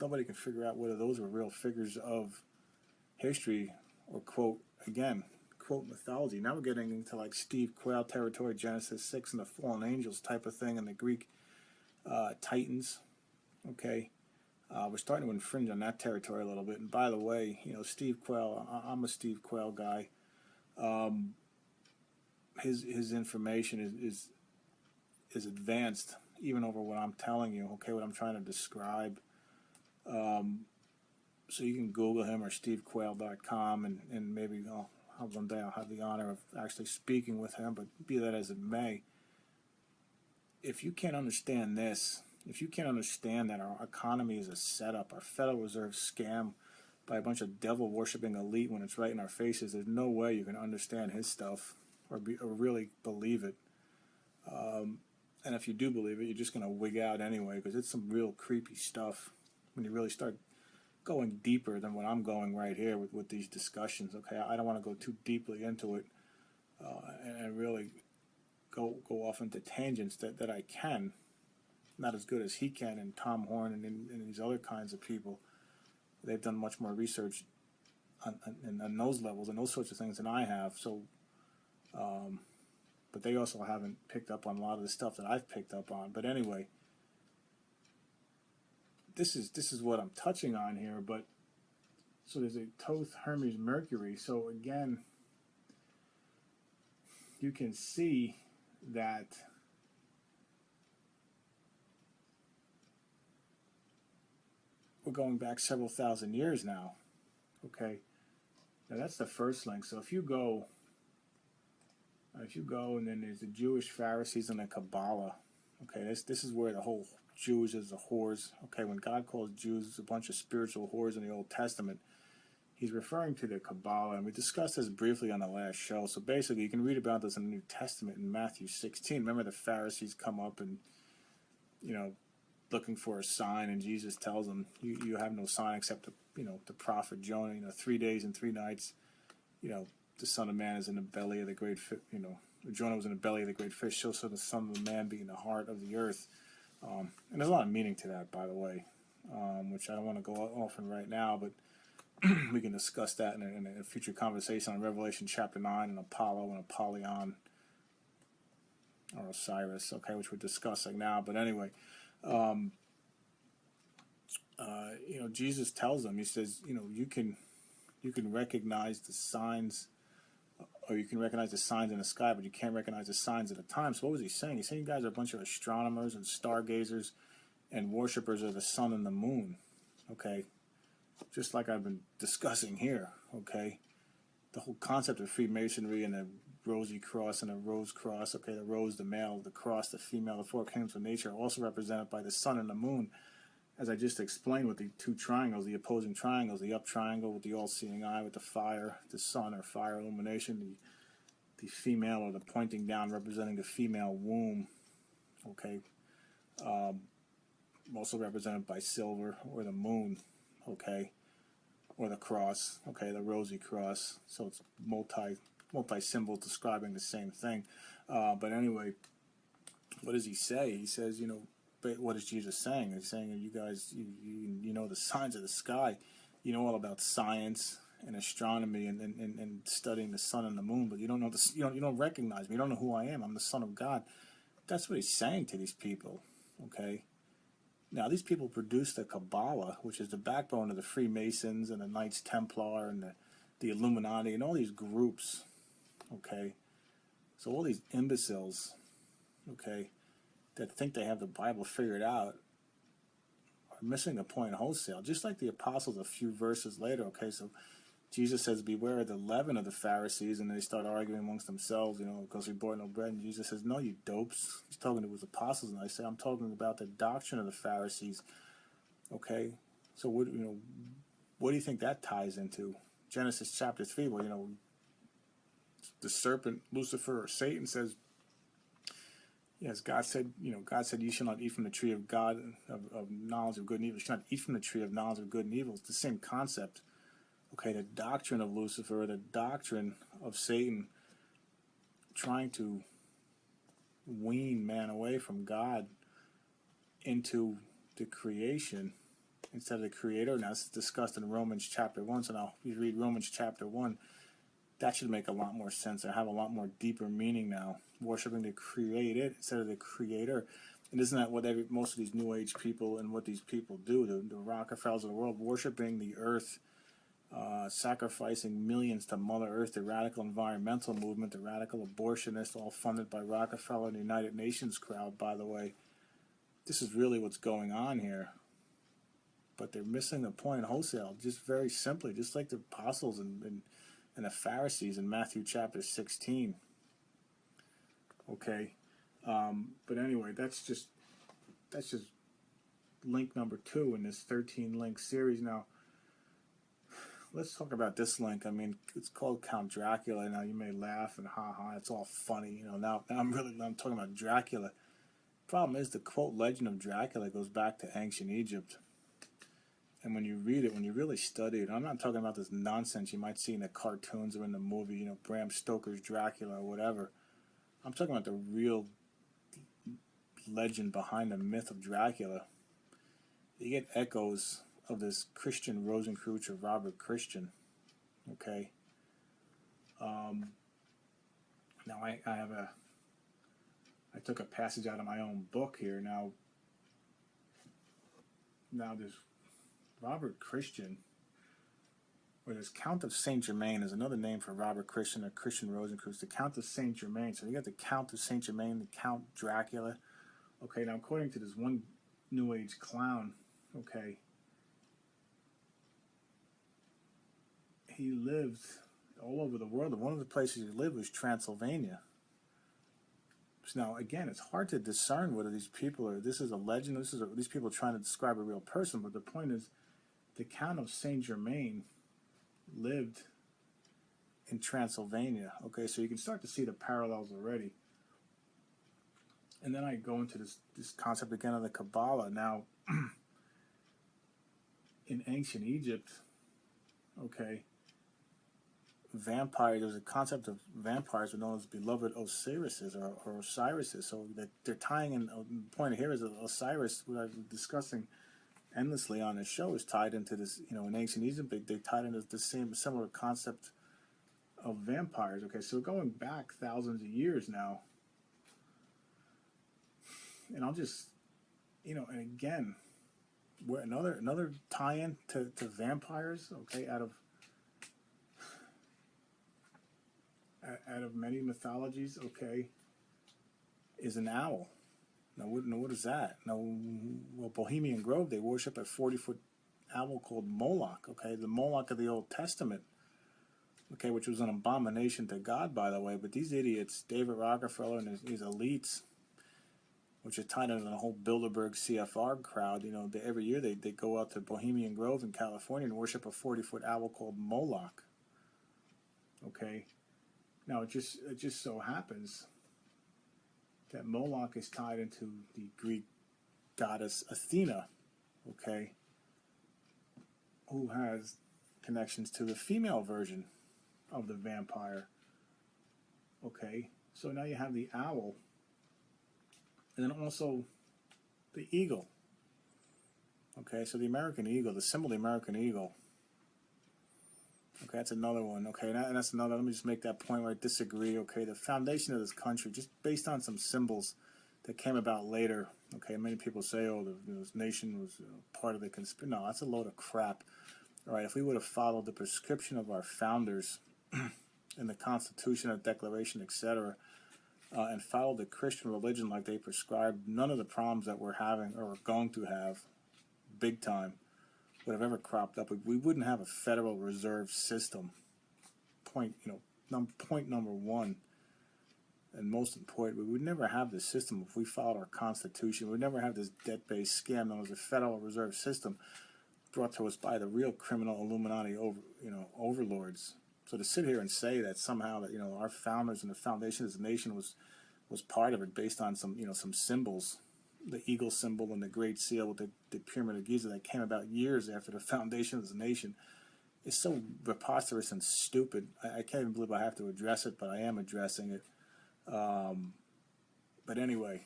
nobody can figure out whether those were real figures of history or quote mythology. Now we're getting into like Steve Quayle territory, Genesis 6 and the fallen angels type of thing, and the Greek Titans. Okay, we're starting to infringe on that territory a little bit. And by the way, Steve Quayle, I'm a Steve Quayle guy. his information is advanced even over what I'm telling you. Okay, what I'm trying to describe. So you can Google him or stevequayle.com, and maybe one day I'll have the honor of actually speaking with him. But be that as it may, if you can't understand this, if you can't understand that our economy is a setup, our Federal Reserve scam by a bunch of devil-worshipping elite when it's right in our faces, there's no way you can understand his stuff or really believe it. And if you do believe it, you're just going to wig out anyway, because it's some real creepy stuff when you really start going deeper than what I'm going right here with these discussions. Okay, I don't want to go too deeply into it and really go off into tangents that I can, not as good as he can, and Tom Horn and these other kinds of people. They've done much more research on those levels and those sorts of things than I have. So, but they also haven't picked up on a lot of the stuff that I've picked up on. But anyway, this is what I'm touching on here. But so there's a Thoth, Hermes, Mercury. So again, you can see that we're going back several thousand years now. Okay, now that's the first link. So if you go and then there's the Jewish Pharisees and the Kabbalah. Okay, this is where the whole Jews is the whores. Okay, when God calls Jews a bunch of spiritual whores in the Old Testament, he's referring to the Kabbalah, and we discussed this briefly on the last show. So basically, you can read about this in the New Testament in Matthew 16. Remember, the Pharisees come up and, looking for a sign, and Jesus tells them, you have no sign except the prophet Jonah. 3 days and 3 nights, the Son of Man is in the belly of the great fish. Jonah was in the belly of the great fish. So the Son of Man be in the heart of the earth. And there's a lot of meaning to that, by the way, which I don't want to go off on right now, but we can discuss that in a future conversation on Revelation chapter 9 and Apollo and Apollyon or Osiris, okay, which we're discussing now. But anyway, Jesus tells them, he says, you can recognize the signs, or you can recognize the signs in the sky, but you can't recognize the signs of the times. So what was he saying? He's saying you guys are a bunch of astronomers and stargazers and worshippers of the sun and the moon, okay? Just like I've been discussing here, okay? The whole concept of Freemasonry and the rosy cross and the rose cross, okay? The rose, the male, the cross, the female, the 4 kingdoms of nature are also represented by the sun and the moon, as I just explained with the 2 triangles, the opposing triangles, the up triangle with the all-seeing eye with the fire, the sun or fire illumination, the female or the pointing down representing the female womb, okay? Also represented by silver or the moon, okay? Or the cross, okay, the rosy cross. So it's multi symbols describing the same thing. But anyway, what does he say? He says, but what is Jesus saying? He's saying, you guys, you know the signs of the sky. You know all about science and astronomy and studying the sun and the moon, but you don't know you don't recognize me. You don't know who I am. I'm the Son of God. That's what he's saying to these people, okay? Now, these people produce the Kabbalah, which is the backbone of the Freemasons and the Knights Templar and the Illuminati and all these groups, okay? So all these imbeciles, okay, that think they have the Bible figured out are missing the point wholesale. Just like the apostles a few verses later, okay, so Jesus says, beware of the leaven of the Pharisees, and they start arguing amongst themselves, because we bought no bread. And Jesus says, no, you dopes. He's talking to his apostles, and I say, I'm talking about the doctrine of the Pharisees. Okay, so what do you think that ties into? Genesis chapter 3, where the serpent, Lucifer, or Satan says, yes, God said, you shall not eat from the tree of God of knowledge of good and evil. You shall not eat from the tree of knowledge of good and evil. It's the same concept. Okay, the doctrine of Lucifer, the doctrine of Satan, trying to wean man away from God into the creation instead of the creator. Now, this is discussed in Romans chapter 1, so now you read Romans chapter 1. That should make a lot more sense and have a lot more deeper meaning now. Worshipping the created instead of the creator. And isn't that what most of these New Age people and what these people do, the Rockefellers of the world, worshipping the earth sacrificing millions to Mother Earth, the radical environmental movement, the radical abortionists, all funded by Rockefeller and the United Nations crowd, by the way. This is really what's going on here. But they're missing the point wholesale, just very simply, just like the apostles and the Pharisees in Matthew chapter 16. Okay, but anyway, that's just link number 2 in this 13-link series. Now, let's talk about this link. I mean, it's called Count Dracula. Now, you may laugh and ha-ha, it's all funny. You know, now I'm talking about Dracula. Problem is, the quote legend of Dracula goes back to ancient Egypt. And when you read it, when you really study it, I'm not talking about this nonsense you might see in the cartoons or in the movie, you know, Bram Stoker's Dracula or whatever. I'm talking about the real legend behind the myth of Dracula. You get echoes of this Christian Roselli Christian. Okay. Now I took a passage out of my own book here. Now this Robert Christian, or this Count of Saint Germain, is another name for Robert Christian or Christian Rosencreutz. The Count of Saint Germain. So you got the Count of Saint Germain, the Count Dracula. Okay, now according to this one New Age clown, okay, he lived all over the world, and one of the places he lived was Transylvania. So now, again, it's hard to discern whether these people are, this is a legend, these people are trying to describe a real person, but the point is, the Count of Saint Germain lived in Transylvania. Okay, so you can start to see the parallels already. And then I go into this concept again of the Kabbalah. Now, in ancient Egypt, okay, vampires, there's a concept of vampires were known as beloved Osirises or Osirises. So that they're tying in, the point here is that Osiris, what I've been discussing endlessly on this show, is tied into this, you know, in ancient Egypt, they tied into the similar concept of vampires. Okay, so going back thousands of years now, and I'll just, you know, and again, we're another tie-in to vampires, okay, out of many mythologies, okay, is an owl. Now, what is that? Now, well, Bohemian Grove, they worship a 40-foot owl called Moloch, okay, the Moloch of the Old Testament, okay, which was an abomination to God, by the way. But these idiots, David Rockefeller and his elites, which are tied into the whole Bilderberg CFR crowd, you know, every year they go out to Bohemian Grove in California and worship a 40-foot owl called Moloch, okay. Now, it just so happens that Moloch is tied into the Greek goddess Athena, okay, who has connections to the female version of the vampire, okay. So now you have the owl, and then also the eagle, okay. So the American eagle, the symbol of the American eagle, okay, that's another one, okay, and that's another, let me just make that point where I disagree, okay. The foundation of this country, just based on some symbols that came about later, okay, many people say, oh, this nation was part of the conspiracy. No, that's a load of crap. All right, if we would have followed the prescription of our founders in the Constitution, the Declaration, etc., and followed the Christian religion like they prescribed, none of the problems that we're having or we're going to have, big time, would have ever cropped up. We wouldn't have a Federal Reserve System. Point number one, and most important, we would never have this system if we followed our Constitution. We'd never have this debt-based scam known as the Federal Reserve System, brought to us by the real criminal Illuminati overlords. So to sit here and say that somehow that, you know, our founders and the foundation of this nation was part of it based on some symbols, the eagle symbol and the Great Seal with the Pyramid of Giza that came about years after the foundation of this nation, is so preposterous and stupid. I can't even believe I have to address it, but I am addressing it. But anyway,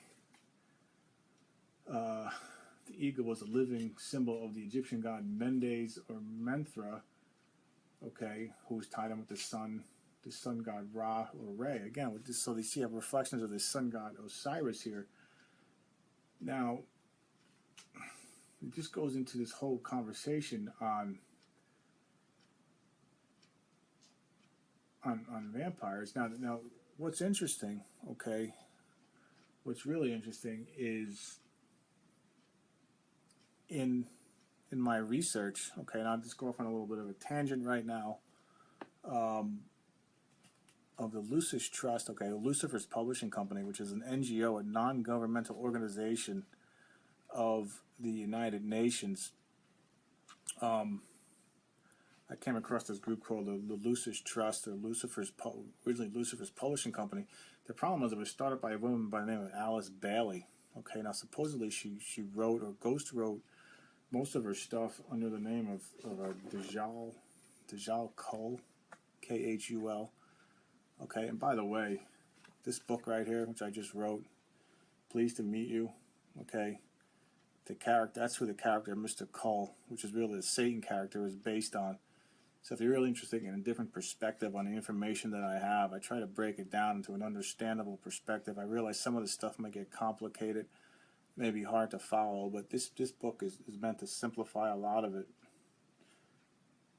the eagle was a living symbol of the Egyptian god Mendes or Menthra, okay, who was tied in with the sun god Ra or Re. Again, with this, so you see reflections of the sun god Osiris here. Now, it just goes into this whole conversation on on vampires. Now, what's interesting, okay, what's really interesting is in my research, okay, and I'll just go off on a little bit of a tangent right now, of the Lucis Trust, okay, Lucifer's Publishing Company, which is an NGO, a non-governmental organization of the United Nations. I came across this group called the Lucis Trust, or originally Lucifer's Publishing Company. The problem was it was started by a woman by the name of Alice Bailey. Okay, now supposedly she wrote or ghost wrote most of her stuff under the name of Dajjal Kull, Khul. Okay, and by the way, this book right here, which I just wrote, Pleased to Meet You, okay, that's who the character Mr. Kull, which is really the Satan character, is based on. So if you're really interested in a different perspective on the information that I have, I try to break it down into an understandable perspective. I realize some of the stuff might get complicated, may be hard to follow, but this book is meant to simplify a lot of it.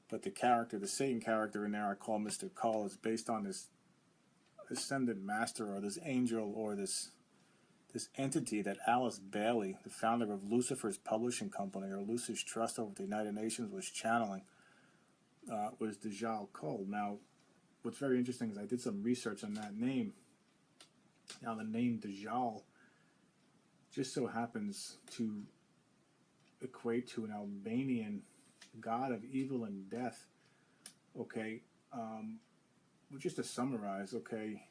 But the character, the Satan character in there I call Mr. Kull, is based on this ascended master, or this angel, or this entity that Alice Bailey, the founder of Lucifer's Publishing Company, or Lucis Trust over the United Nations, was channeling. Was Dajjal Kull. Now, what's very interesting is I did some research on that name. Now, the name Dajjal just so happens to equate to an Albanian god of evil and death. Okay, just to summarize, okay,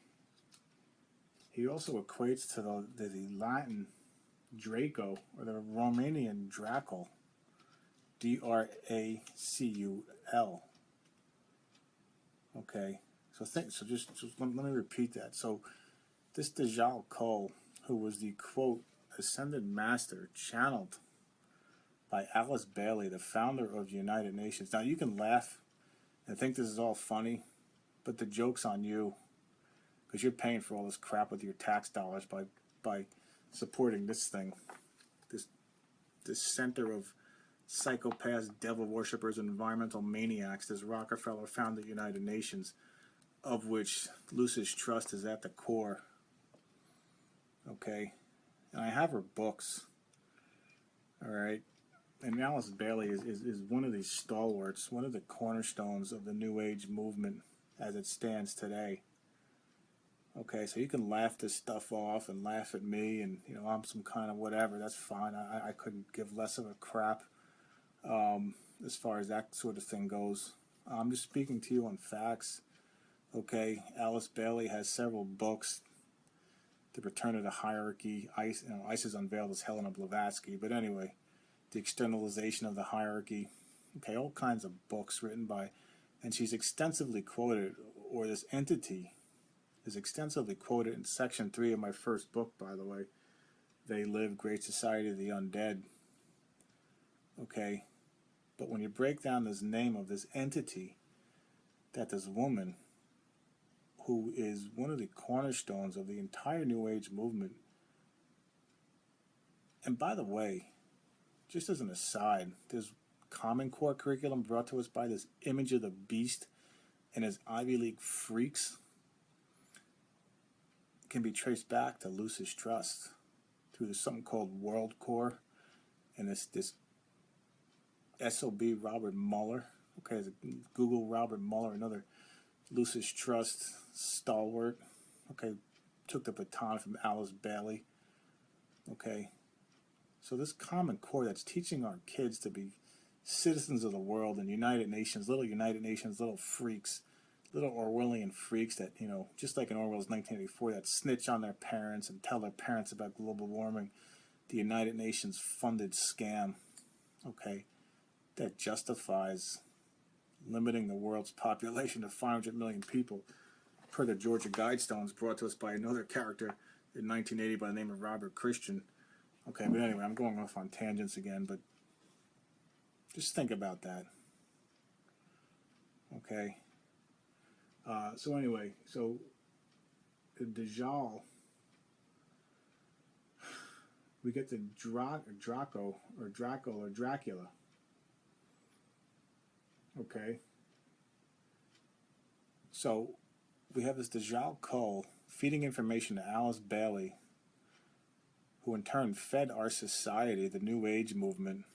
he also equates to the Latin Draco, or the Romanian Dracul, Dracul. Okay, so just let me repeat that. So this Dajjal Kull, who was the quote ascended master channeled by Alice Bailey, the founder of the United Nations. Now you can laugh and think this is all funny, but the joke's on you, because you're paying for all this crap with your tax dollars by supporting this thing, this center of psychopaths, devil worshippers, and environmental maniacs. This Rockefeller founded United Nations, of which Lucis Trust is at the core. Okay, and I have her books. All right, and Alice Bailey is one of these stalwarts, one of the cornerstones of the New Age movement as it stands today. Okay, so you can laugh this stuff off and laugh at me, and I'm some kind of whatever. That's fine. I couldn't give less of a crap as far as that sort of thing goes. I'm just speaking to you on facts. Okay, Alice Bailey has several books. The Return of the Hierarchy, Isis Unveiled as Helena Blavatsky. But anyway, The Externalization of the Hierarchy. Okay, all kinds of books written by, and she's extensively quoted, or this entity is extensively quoted in Section 3 of my first book, by the way, They Live, Great Society of the Undead. Okay, but when you break down this name of this entity, that this woman, who is one of the cornerstones of the entire New Age movement, and by the way, just as an aside, there's Common Core curriculum brought to us by this image of the beast and his Ivy League freaks can be traced back to Lucis Trust through something called World Core and this SOB Robert Mueller. Okay, Google Robert Mueller, another Lucis Trust stalwart. Okay, took the baton from Alice Bailey. Okay, so this Common Core that's teaching our kids to be citizens of the world and United Nations, little freaks, little Orwellian freaks that, just like in Orwell's 1984, that snitch on their parents and tell their parents about global warming, the United Nations funded scam, okay, that justifies limiting the world's population to 500 million people, per the Georgia Guidestones brought to us by another character in 1980 by the name of Robert Christian. Okay, but anyway, I'm going off on tangents again, but just think about that. Okay. So anyway, so Dajjal, we get the Draco or Dracul or Dracula. Okay. So we have this Dajjal Cole feeding information to Alice Bailey, who in turn fed our society, the New Age movement,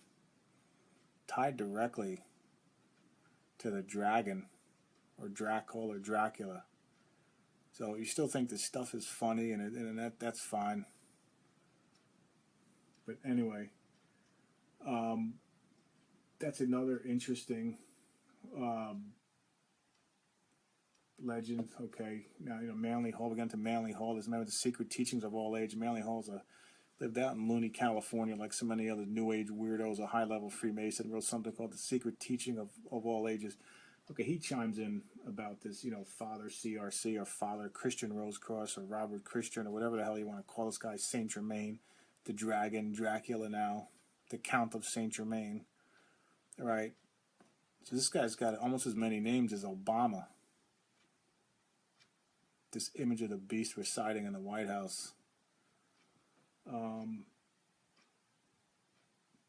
tied directly to the dragon, or Dracul, or Dracula. So you still think this stuff is funny, and that's fine. But anyway, that's another interesting legend. Okay, now Manly Hall. We got into Manly Hall. There's remember the secret teachings of all age. Manly Hall's lived out in Looney, California, like so many other New Age weirdos. A high-level Freemason wrote something called the Secret Teaching of all Ages. Okay, he chimes in about this, Father CRC, or Father Christian Rosecross, or Robert Christian, or whatever the hell you want to call this guy, Saint Germain, the Dragon, Dracula now, the Count of Saint Germain. All right. So this guy's got almost as many names as Obama. This image of the beast residing in the White House.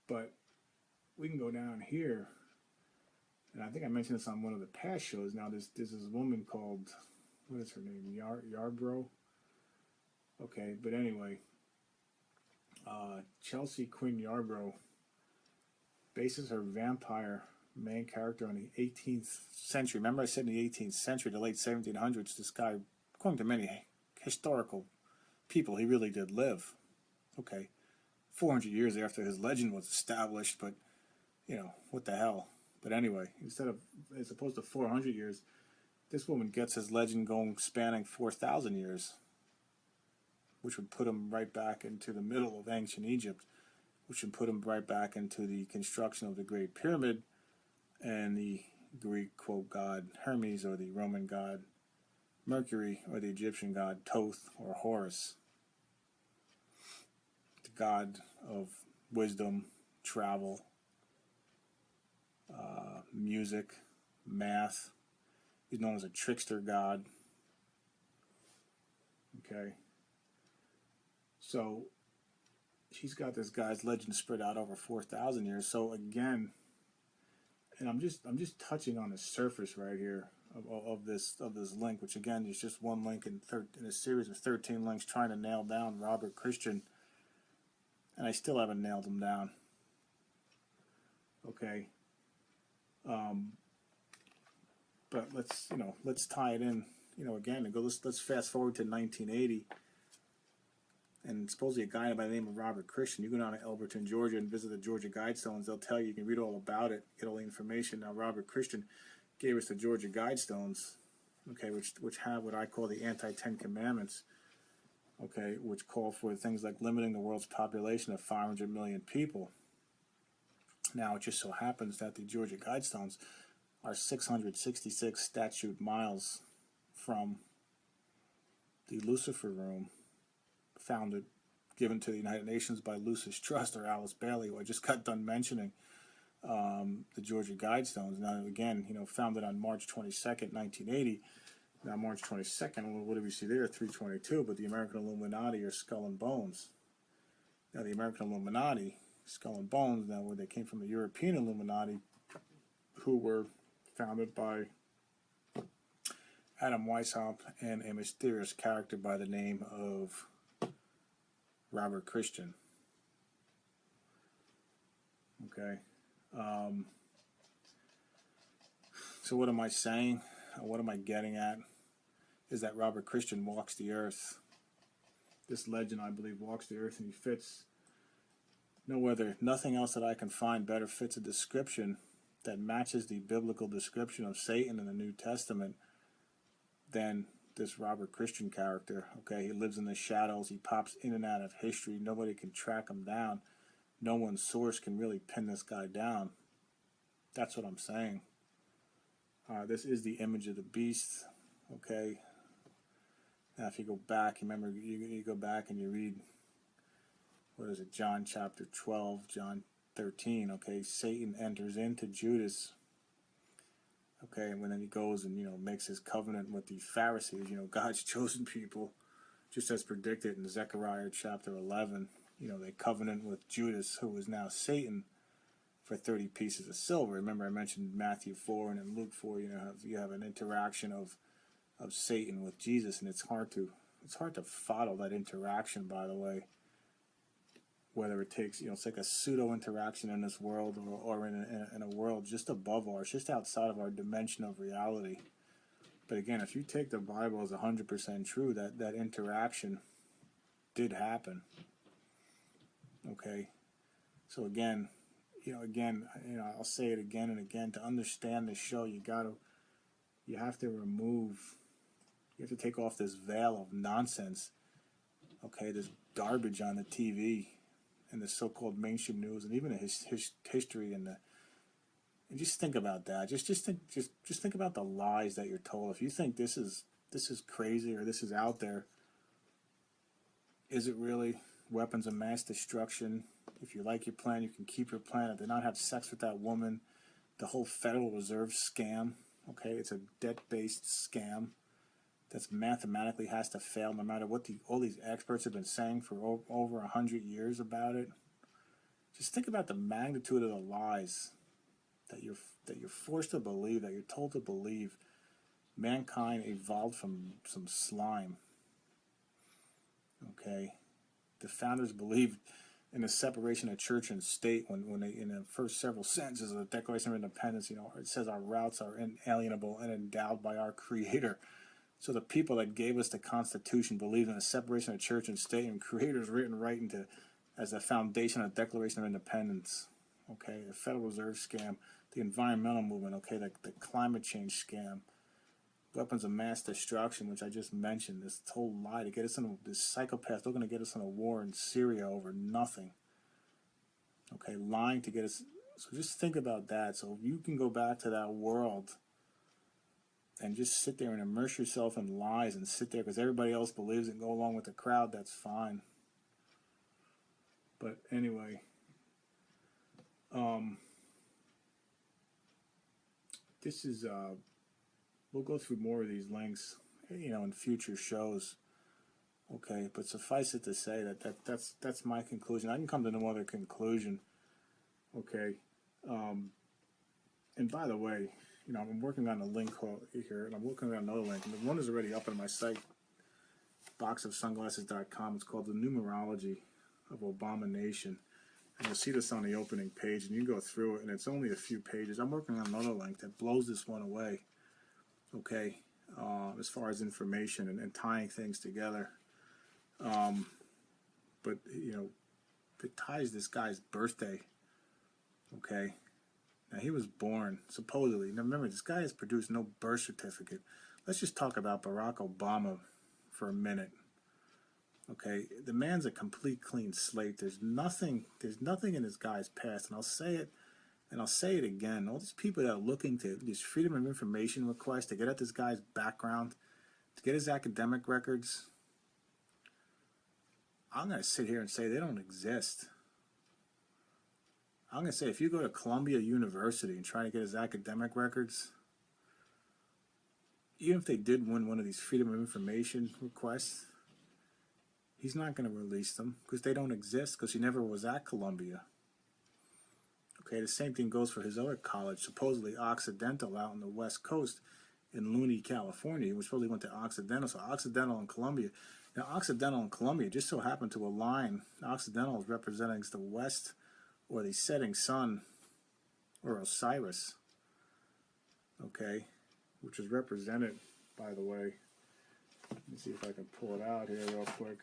But we can go down here, and I think I mentioned this on one of the past shows. Now, there's this woman called, what is her name? Yarbrough? Okay, but anyway, Chelsea Quinn Yarbrough bases her vampire main character on the 18th century. Remember I said in the 18th century, the late 1700s, this guy, according to many historical people, he really did live. Okay, 400 years after his legend was established, but, what the hell. But anyway, as opposed to 400 years, this woman gets his legend going, spanning 4,000 years, which would put him right back into the middle of ancient Egypt, which would put him right back into the construction of the Great Pyramid and the Greek, quote, god Hermes, or the Roman god Mercury, or the Egyptian god Thoth or Horus, the god of wisdom, travel, music, math. He's known as a trickster god. Okay. So she's got this guy's legend spread out over 4,000 years. So again, and I'm just touching on the surface right here of this link, which again is just one link in a series of 13 links trying to nail down Robert Christian, and I still haven't nailed him down. Okay. But let's tie it in, again, and go. Let's fast forward to 1980, and supposedly a guy by the name of Robert Christian. You go down to Elberton, Georgia, and visit the Georgia Guidestones. They'll tell you. You can read all about it, get all the information. Now, Robert Christian gave us the Georgia Guidestones, okay, which have what I call the anti-Ten Commandments, okay, which call for things like limiting the world's population of 500 million people. Now, it just so happens that the Georgia Guidestones are 666 statute miles from the Lucifer Room, given to the United Nations by Lucis Trust, or Alice Bailey, who I just got done mentioning, the Georgia Guidestones. Now, again, founded on March 22nd, 1980. Now, March 22nd, what do we see there? 322, but the American Illuminati are Skull and Bones. Now, the American Illuminati, Skull and Bones, now where they came from, the European Illuminati, who were founded by Adam Weishaupt and a mysterious character by the name of Robert Christian. Okay. So what am I saying? What am I getting at? Is that Robert Christian walks the earth. This legend, I believe, walks the earth, and he fits nothing else that I can find better fits a description that matches the biblical description of Satan in the New Testament than this Robert Christian character. Okay, he lives in the shadows. He pops in and out of history. Nobody can track him down. No one's source can really pin this guy down. That's what I'm saying. This is the image of the beast. Okay. Now, if you go back, remember, you go back and you read, what is it, John chapter 12, John 13, okay, Satan enters into Judas, okay, and when then he goes and, makes his covenant with the Pharisees, God's chosen people, just as predicted in Zechariah chapter 11, they covenant with Judas, who is now Satan, for 30 pieces of silver. Remember I mentioned Matthew 4 and in Luke 4, you have an interaction of of Satan with Jesus, and it's hard to follow that interaction, by the way. Whether it takes, it's like a pseudo interaction in this world, or in a world just above ours, just outside of our dimension of reality. But again, if you take the Bible as 100% true, that interaction did happen. Okay, so again, I'll say it again and again. To understand this show, you have to take off this veil of nonsense. Okay, this garbage on the TV and the so-called mainstream news, and even the history and just think about that. Just think about the lies that you're told. If you think this is crazy, or this is out there, is it really? Weapons of mass destruction. If you like your plan, you can keep your plan. If they not have sex with that woman, the whole Federal Reserve scam. Okay, it's a debt-based scam that's mathematically has to fail, no matter what all these experts have been saying for over 100 years about it. Just think about the magnitude of the lies that you're forced to believe, that you're told to believe. Mankind evolved from some slime. Okay, the founders believed in the separation of church and state when they, in the first several sentences of the Declaration of Independence, it says our rights are inalienable and endowed by our Creator. So the people that gave us the Constitution believed in the separation of church and state, and Creator is written right into as the foundation of the Declaration of Independence. Okay, the Federal Reserve scam, the environmental movement. Okay, the climate change scam, weapons of mass destruction, which I just mentioned. This whole lie to get us in this psychopath. They're going to get us in a war in Syria over nothing. Okay, lying to get us. So just think about that. So you can go back to that world and just sit there and immerse yourself in lies and sit there because everybody else believes it and go along with the crowd, that's fine. But anyway, this is, we'll go through more of these links, in future shows. Okay, but suffice it to say that's my conclusion. I can come to no other conclusion. Okay, and by the way, I'm working on a link here, and I'm working on another link. And the one is already up on my site, boxofsunglasses.com. It's called The Numerology of Abomination. And you'll see this on the opening page, and you go through it, and it's only a few pages. I'm working on another link that blows this one away, okay, as far as information and tying things together. But, it ties this guy's birthday, okay. Now, he was born, supposedly. Now, remember, this guy has produced no birth certificate. Let's just talk about Barack Obama for a minute. Okay, the man's a complete clean slate. There's nothing in this guy's past, and I'll say it again. All these people that are looking to these Freedom of Information requests to get at this guy's background, to get his academic records, I'm going to sit here and say they don't exist. I'm going to say if you go to Columbia University and try to get his academic records, even if they did win one of these Freedom of Information requests, he's not going to release them because they don't exist, because he never was at Columbia. Okay, the same thing goes for his other college, supposedly Occidental out on the West Coast in Looney, California. He supposedly went to Occidental, so Occidental and Columbia. Now, Occidental and Columbia just so happen to align. Occidental is representing the West, or the setting sun, or Osiris, okay, which is represented, by the way, let me see if I can pull it out here real quick.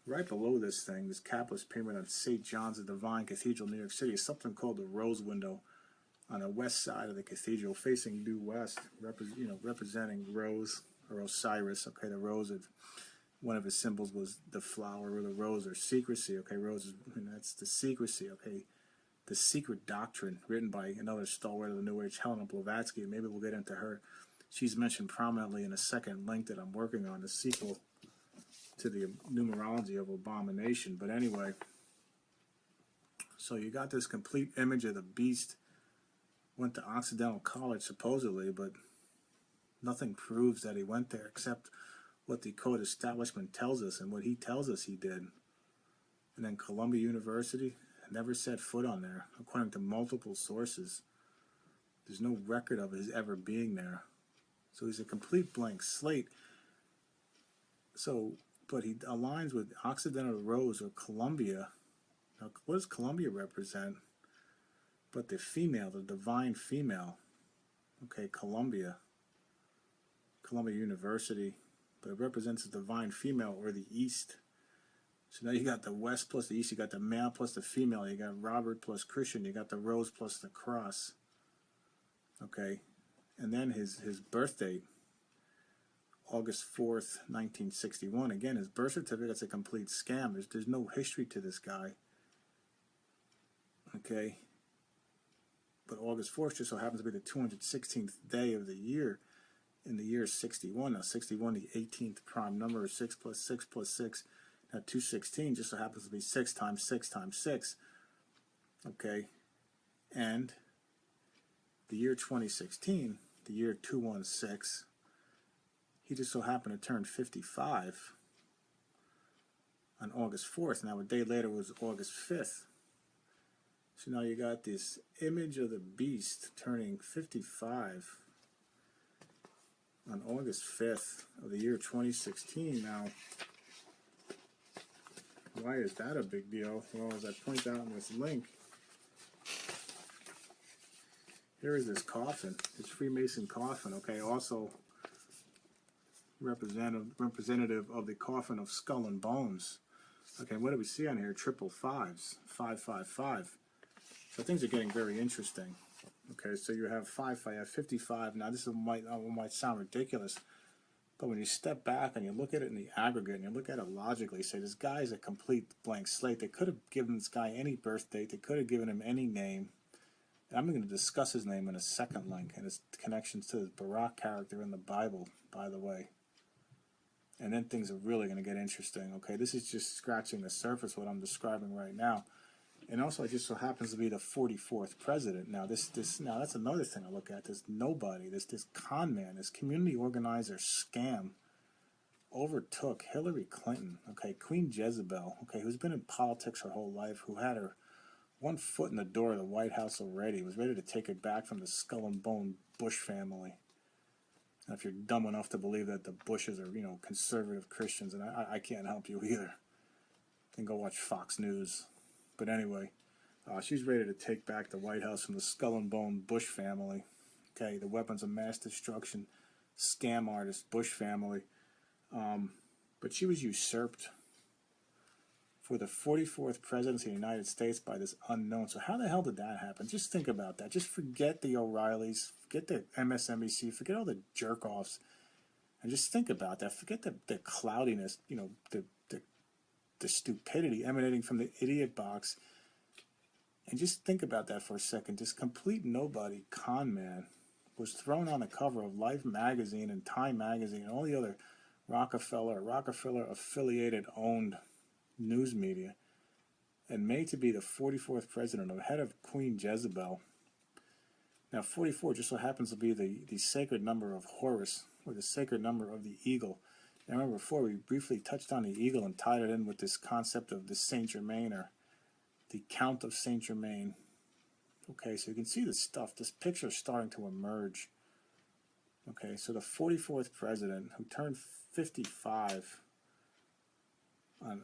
Right below this thing, this capitalist pyramid on St. John's the Divine Cathedral, New York City, is something called the Rose Window on the west side of the cathedral, facing due west, representing Rose, or Osiris, okay, the rose of, one of his symbols was the flower or the rose, or secrecy, okay, rose is, and that's the secrecy, okay, the secret doctrine, written by another stalwart of the New Age, Helena Blavatsky, and maybe we'll get into her. She's mentioned prominently in a second link that I'm working on, the sequel to the Numerology of Abomination. But anyway, so you got this complete image of the beast, went to Occidental College supposedly, but nothing proves that he went there except what the code establishment tells us and what he tells us he did. And then Columbia University never set foot on there, according to multiple sources. There's no record of his ever being there. So he's a complete blank slate. So, but he aligns with Occidental Rose or Columbia. Now, what does Columbia represent? But the female, the divine female. Okay, Columbia University. But it represents the divine female or the East. So now you got the West plus the East. You got the male plus the female. You got Robert plus Christian. You got the rose plus the cross. Okay, and then his birth date, August 4th, 1961. Again, his birth certificate's a complete scam. There's no history to this guy. Okay, but August 4th just so happens to be the 216th day of the year in the year 61. Now 61, the 18th prime number, is 6 plus 6 plus 6. Now 216 just so happens to be 6 times 6 times 6. Okay, and the year 2016, the year 216, he just so happened to turn 55 on August 4th. Now a day later was August 5th. So now you got this image of the beast turning 55 on August 5th of the year 2016. Now, why is that a big deal? Well, as I point out in this link, here is this coffin, this Freemason coffin, okay, also representative of the coffin of skull and bones. Okay, what do we see on here? Triple fives, 555. So things are getting very interesting. Okay, so you have 55. Now this might sound ridiculous, but when you step back and you look at it in the aggregate and you look at it logically, say this guy is a complete blank slate. They could have given this guy any birth date. They could have given him any name. And I'm going to discuss his name in a second link and his connections to the Barak character in the Bible, by the way. And then things are really going to get interesting. Okay, this is just scratching the surface what I'm describing right now. And also, it just so happens to be the 44th president. Now, now that's another thing I look at. This nobody, this con man, this community organizer scam overtook Hillary Clinton. Okay, Queen Jezebel. Okay, who's been in politics her whole life, who had her one foot in the door of the White House already, was ready to take it back from the skull and bone Bush family. And if you're dumb enough to believe that the Bushes are, conservative Christians, and I can't help you either, then go watch Fox News. But anyway, she's ready to take back the White House from the skull and bone Bush family. Okay, the weapons of mass destruction, scam artist Bush family. But she was usurped for the 44th presidency of the United States by this unknown. So how the hell did that happen? Just think about that. Just forget the O'Reillys, forget the MSNBC, forget all the jerk-offs, and just think about that. Forget the cloudiness, the stupidity emanating from the idiot box, and just think about that for a second. This complete nobody con man was thrown on the cover of Life magazine and Time magazine and all the other Rockefeller affiliated owned news media, and made to be the 44th president ahead of Queen Jezebel. Now 44 just so happens to be the sacred number of Horus, or the sacred number of the eagle. Now remember before we briefly touched on the eagle and tied it in with this concept of the Saint Germain, or the Count of Saint Germain. Okay, so you can see this stuff, this picture is starting to emerge. Okay, so the 44th president who turned 55 on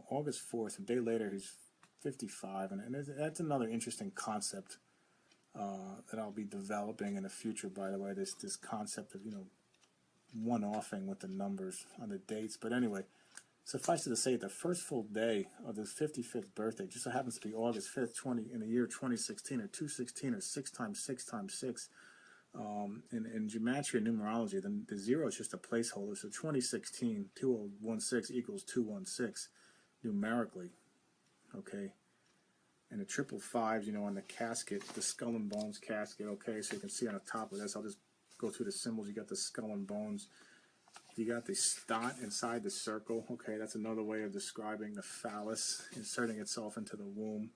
August 4th, a day later he's 55, and that's another interesting concept that I'll be developing in the future, by the way, this concept of one-offing with the numbers on the dates. But anyway, suffice it to say, the first full day of his 55th birthday just so happens to be August 5th, in the year 2016, or 216, or 6 times 6 times 6. In gematria and numerology, the 0 is just a placeholder. So 2016, 2016 equals 216 numerically. Okay. And the triple fives, on the casket, the skull and bones casket. Okay, so you can see on the top of this, I'll just go through the symbols. You got the skull and bones. You got the stot inside the circle. Okay, that's another way of describing the phallus inserting itself into the womb,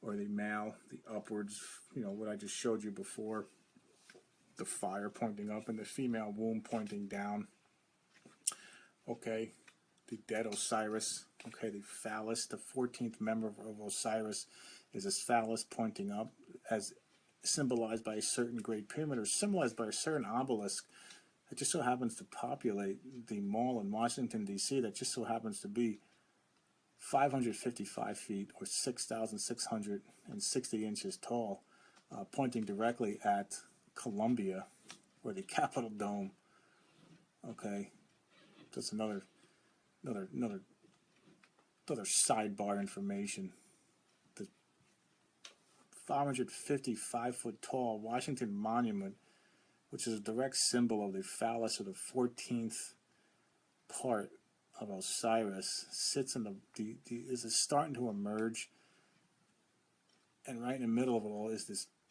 or the male, the upwards, what I just showed you before, the fire pointing up and the female womb pointing down. Okay, the dead Osiris. Okay, the phallus, the 14th member of Osiris, is this phallus pointing up, as symbolized by a certain great pyramid, or symbolized by a certain obelisk, It just so happens to populate the mall in Washington, D.C. that just so happens to be 555 feet or 6,660 inches tall, pointing directly at Columbia, or the Capitol Dome. Okay, just another sidebar information. The 555-foot tall Washington Monument, which is a direct symbol of the phallus, or the 14th part of Osiris, sits in is starting to emerge, and right in the middle of it all is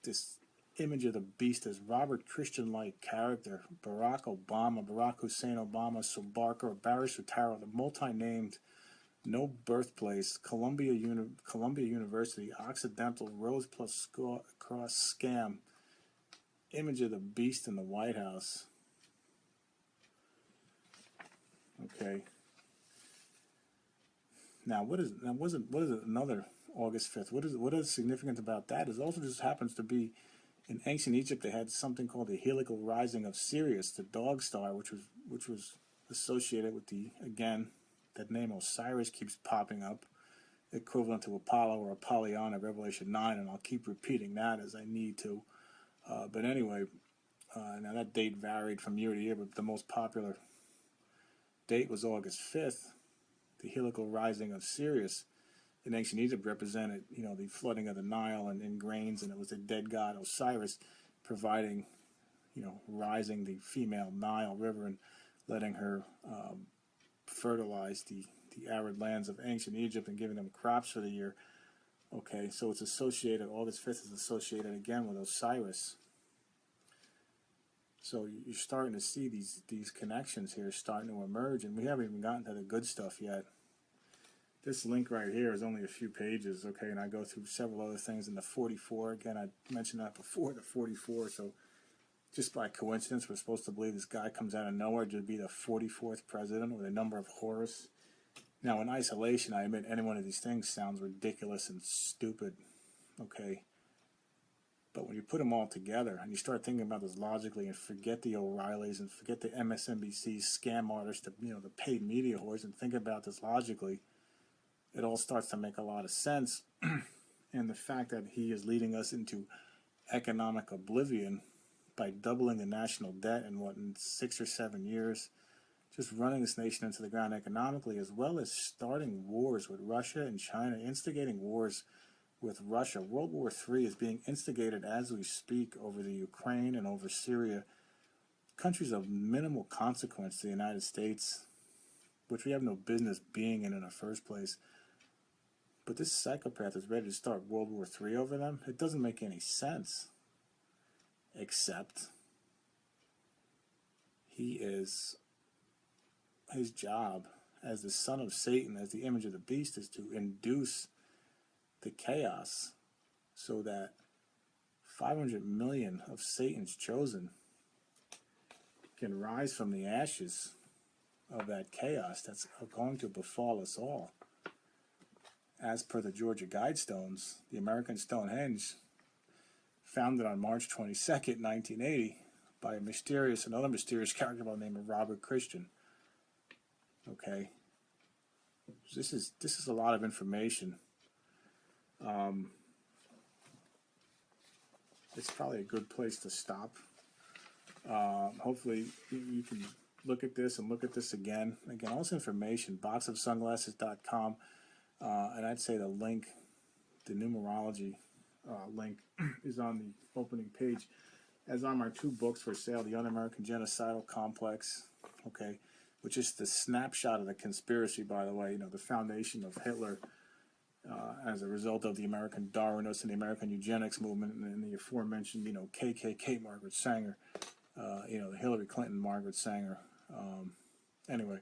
this image of the beast, as Robert Christian-like character, Barack Obama, Barack Hussein Obama, Sobarka, Barry Soetoro, the multi-named, no birthplace, Columbia University, Occidental, Rose plus Cross scam, image of the beast in the White House. Okay. Now, what is another August 5th? What is significant about that? It also just happens to be in ancient Egypt. They had something called the heliacal rising of Sirius, the dog star, which was associated with that name Osiris keeps popping up, equivalent to Apollo or Apollyon of Revelation 9, and I'll keep repeating that as I need to. But anyway, now that date varied from year to year, but the most popular date was August 5th. The heliacal rising of Sirius in ancient Egypt represented, the flooding of the Nile and grains, and it was the dead god Osiris providing, rising the female Nile River and letting her fertilize the arid lands of ancient Egypt and giving them crops for the year. Okay, so it's associated, August 5th is associated again with Osiris. So you're starting to see these connections here starting to emerge, and we haven't even gotten to the good stuff yet. This link right here is only a few pages, okay, and I go through several other things in the 44. Again, I mentioned that before, the 44, so just by coincidence, we're supposed to believe this guy comes out of nowhere to be the 44th president with a number of Horus. Now, in isolation, I admit any one of these things sounds ridiculous and stupid, okay? But when you put them all together and you start thinking about this logically and forget the O'Reillys and forget the MSNBC scam artists, the paid media whores, and think about this logically, it all starts to make a lot of sense. And the fact that he is leading us into economic oblivion by doubling the national debt in 6 or 7 years, just running this nation into the ground economically, as well as starting wars with Russia and China, instigating wars with Russia. World War III is being instigated as we speak over the Ukraine and over Syria, countries of minimal consequence to the United States, which we have no business being in the first place. But this psychopath is ready to start World War III over them. It doesn't make any sense. Except his job as the son of Satan, as the image of the beast, is to induce the chaos so that 500 million of Satan's chosen can rise from the ashes of that chaos that's going to befall us all. As per the Georgia Guidestones, the American Stonehenge, founded on March 22nd, 1980, by another mysterious character by the name of Robert Christian. Okay, this is a lot of information. It's probably a good place to stop. Hopefully you can look at this and look at this again. Again, all this information, boxofsunglasses.com, and I'd say the link, the numerology link, is on the opening page, as are my 2 books for sale, The Un-American Genocidal Complex, okay, which is the snapshot of the conspiracy, by the way, the foundation of Hitler as a result of the American Darwinists and the American eugenics movement, and the aforementioned, KKK Margaret Sanger, the Hillary Clinton Margaret Sanger. Anyway,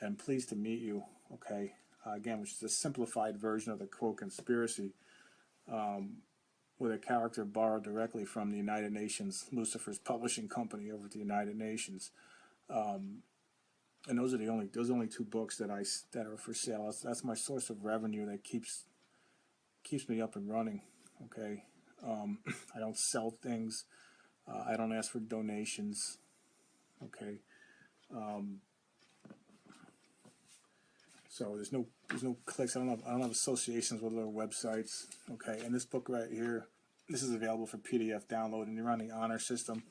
I'm pleased to meet you, okay, again, which is a simplified version of the quote conspiracy, with a character borrowed directly from the United Nations, Lucifer's publishing company over at the United Nations. And those are only 2 books that are for sale. That's my source of revenue that keeps me up and running. Okay, I don't sell things. I don't ask for donations. Okay. So there's no clicks. I don't have associations with other websites. Okay. And this book right here, this is available for PDF download, and you're on the honor system.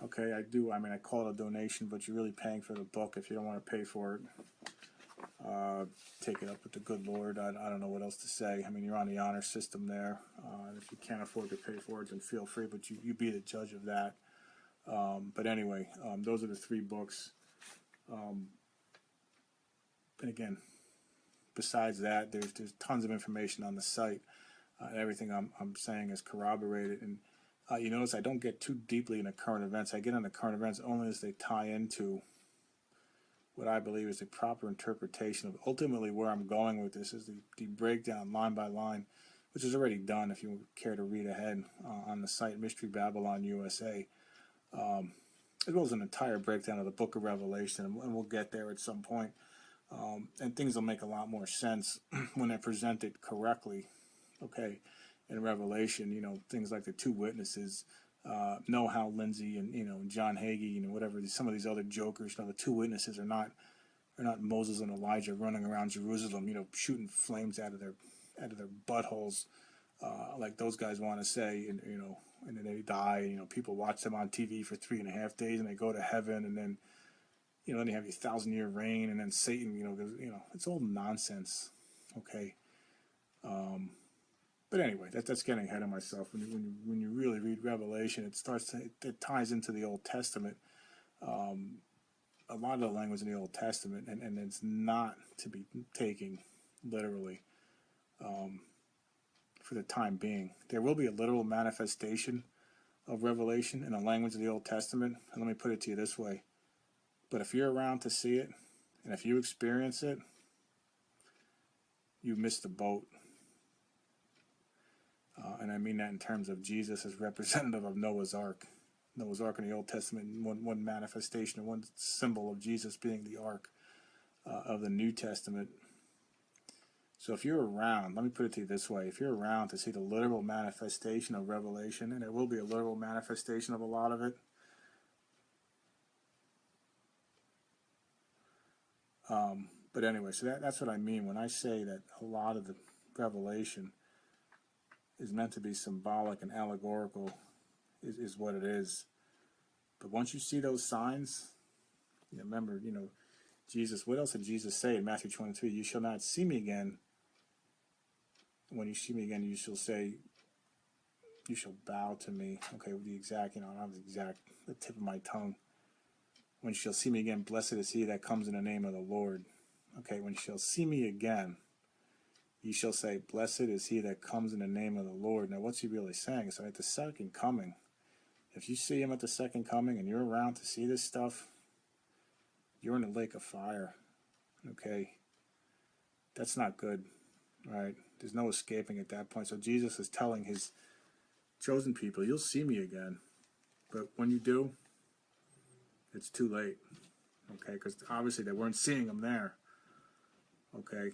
Okay, I mean, I call it a donation, but you're really paying for the book. If you don't want to pay for it, take it up with the good Lord. I don't know what else to say. I mean, you're on the honor system there. If you can't afford to pay for it, then feel free, but you be the judge of that. But anyway, those are the 3 books. And again, besides that, there's tons of information on the site. Everything I'm saying is corroborated. And you notice I don't get too deeply into current events. I get into current events only as they tie into what I believe is the proper interpretation of ultimately where I'm going with this is the breakdown line by line, which is already done if you care to read ahead on the site Mystery Babylon USA, as well as an entire breakdown of the book of Revelation, and we'll get there at some point. And things will make a lot more sense when they're presented correctly, okay, in Revelation. You know, things like the 2 witnesses, Hal Lindsey and John Hagee, whatever some of these other jokers. The 2 witnesses are not Moses and Elijah running around Jerusalem, shooting flames out of their buttholes, like those guys want to say, and and then they die. People watch them on TV for 3.5 days, and they go to heaven, and then then you have your 1,000-year reign, and then Satan, goes, it's all nonsense, okay. But anyway, that's getting ahead of myself. When you really read Revelation, it ties into the Old Testament, a lot of the language in the Old Testament, and it's not to be taken literally for the time being. There will be a literal manifestation of Revelation in the language of the Old Testament, and let me put it to you this way. But if you're around to see it, and if you experience it, you missed the boat. And I mean that in terms of Jesus as representative of Noah's Ark. Noah's Ark in the Old Testament, one manifestation, one symbol of Jesus being the Ark of the New Testament. So if you're around, let me put it to you this way, if you're around to see the literal manifestation of Revelation, and there will be a literal manifestation of a lot of it, but anyway, so that's what I mean when I say that a lot of the Revelation is meant to be symbolic and allegorical, is what it is. But once you see those signs, remember, Jesus, what else did Jesus say in Matthew 23? You shall not see me again. When you see me again, you shall say, you shall bow to me. Okay, with the exact, I don't have the tip of my tongue. When you shall see me again, blessed is he that comes in the name of the Lord. Okay, when you shall see me again, you shall say, blessed is he that comes in the name of the Lord. Now, what's he really saying? So at the second coming, if you see him at the second coming and you're around to see this stuff, you're in the lake of fire. Okay? That's not good. Right? There's no escaping at that point. So Jesus is telling his chosen people, you'll see me again. But when you do, it's too late. Okay? Because obviously they weren't seeing him there. Okay?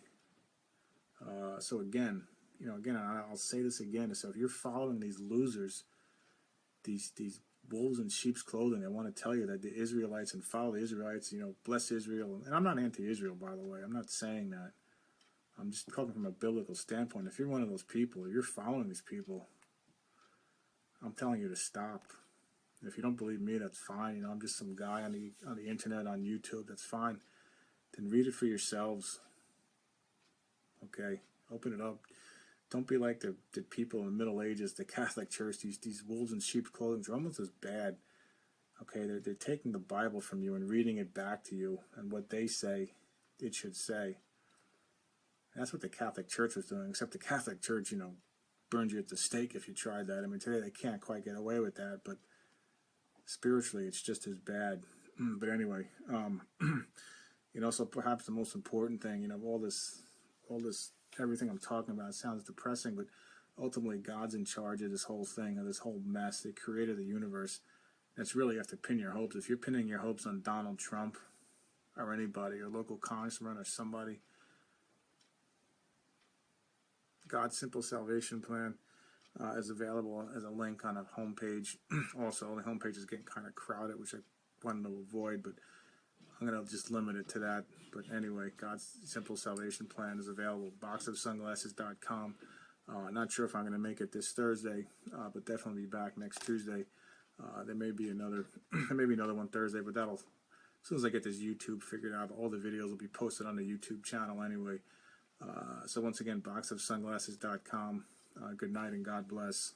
So again, I'll say this again. So if you're following these losers, these wolves in sheep's clothing, they want to tell you that the Israelites and follow the Israelites, bless Israel. And I'm not anti-Israel, by the way. I'm not saying that. I'm just talking from a biblical standpoint. If you're one of those people, if you're following these people, I'm telling you to stop. If you don't believe me, that's fine. I'm just some guy on the internet, on YouTube. That's fine. Then read it for yourselves. Okay, open it up. Don't be like the people in the Middle Ages, the Catholic Church. These wolves in sheep's clothing are almost as bad. Okay, they're taking the Bible from you and reading it back to you, and what they say, it should say. And that's what the Catholic Church was doing. Except the Catholic Church, burned you at the stake if you tried that. I mean, today they can't quite get away with that, but spiritually, it's just as bad. But anyway, so perhaps the most important thing, all this, everything I'm talking about sounds depressing, but ultimately God's in charge of this whole thing, of this whole mess. They created the universe. That's really, you have to pin your hopes. If you're pinning your hopes on Donald Trump or anybody, or local congressman or somebody, God's Simple Salvation Plan is available as a link on a homepage. Also, the homepage is getting kind of crowded, which I wanted to avoid, but I'm going to just limit it to that. But anyway, God's Simple Salvation Plan is available, boxofsunglasses.com. Not sure if I'm going to make it this Thursday, but definitely be back next Tuesday. There may be another one Thursday, but that'll, as soon as I get this YouTube figured out, all the videos will be posted on the YouTube channel anyway. So once again, boxofsunglasses.com. Good night and God bless.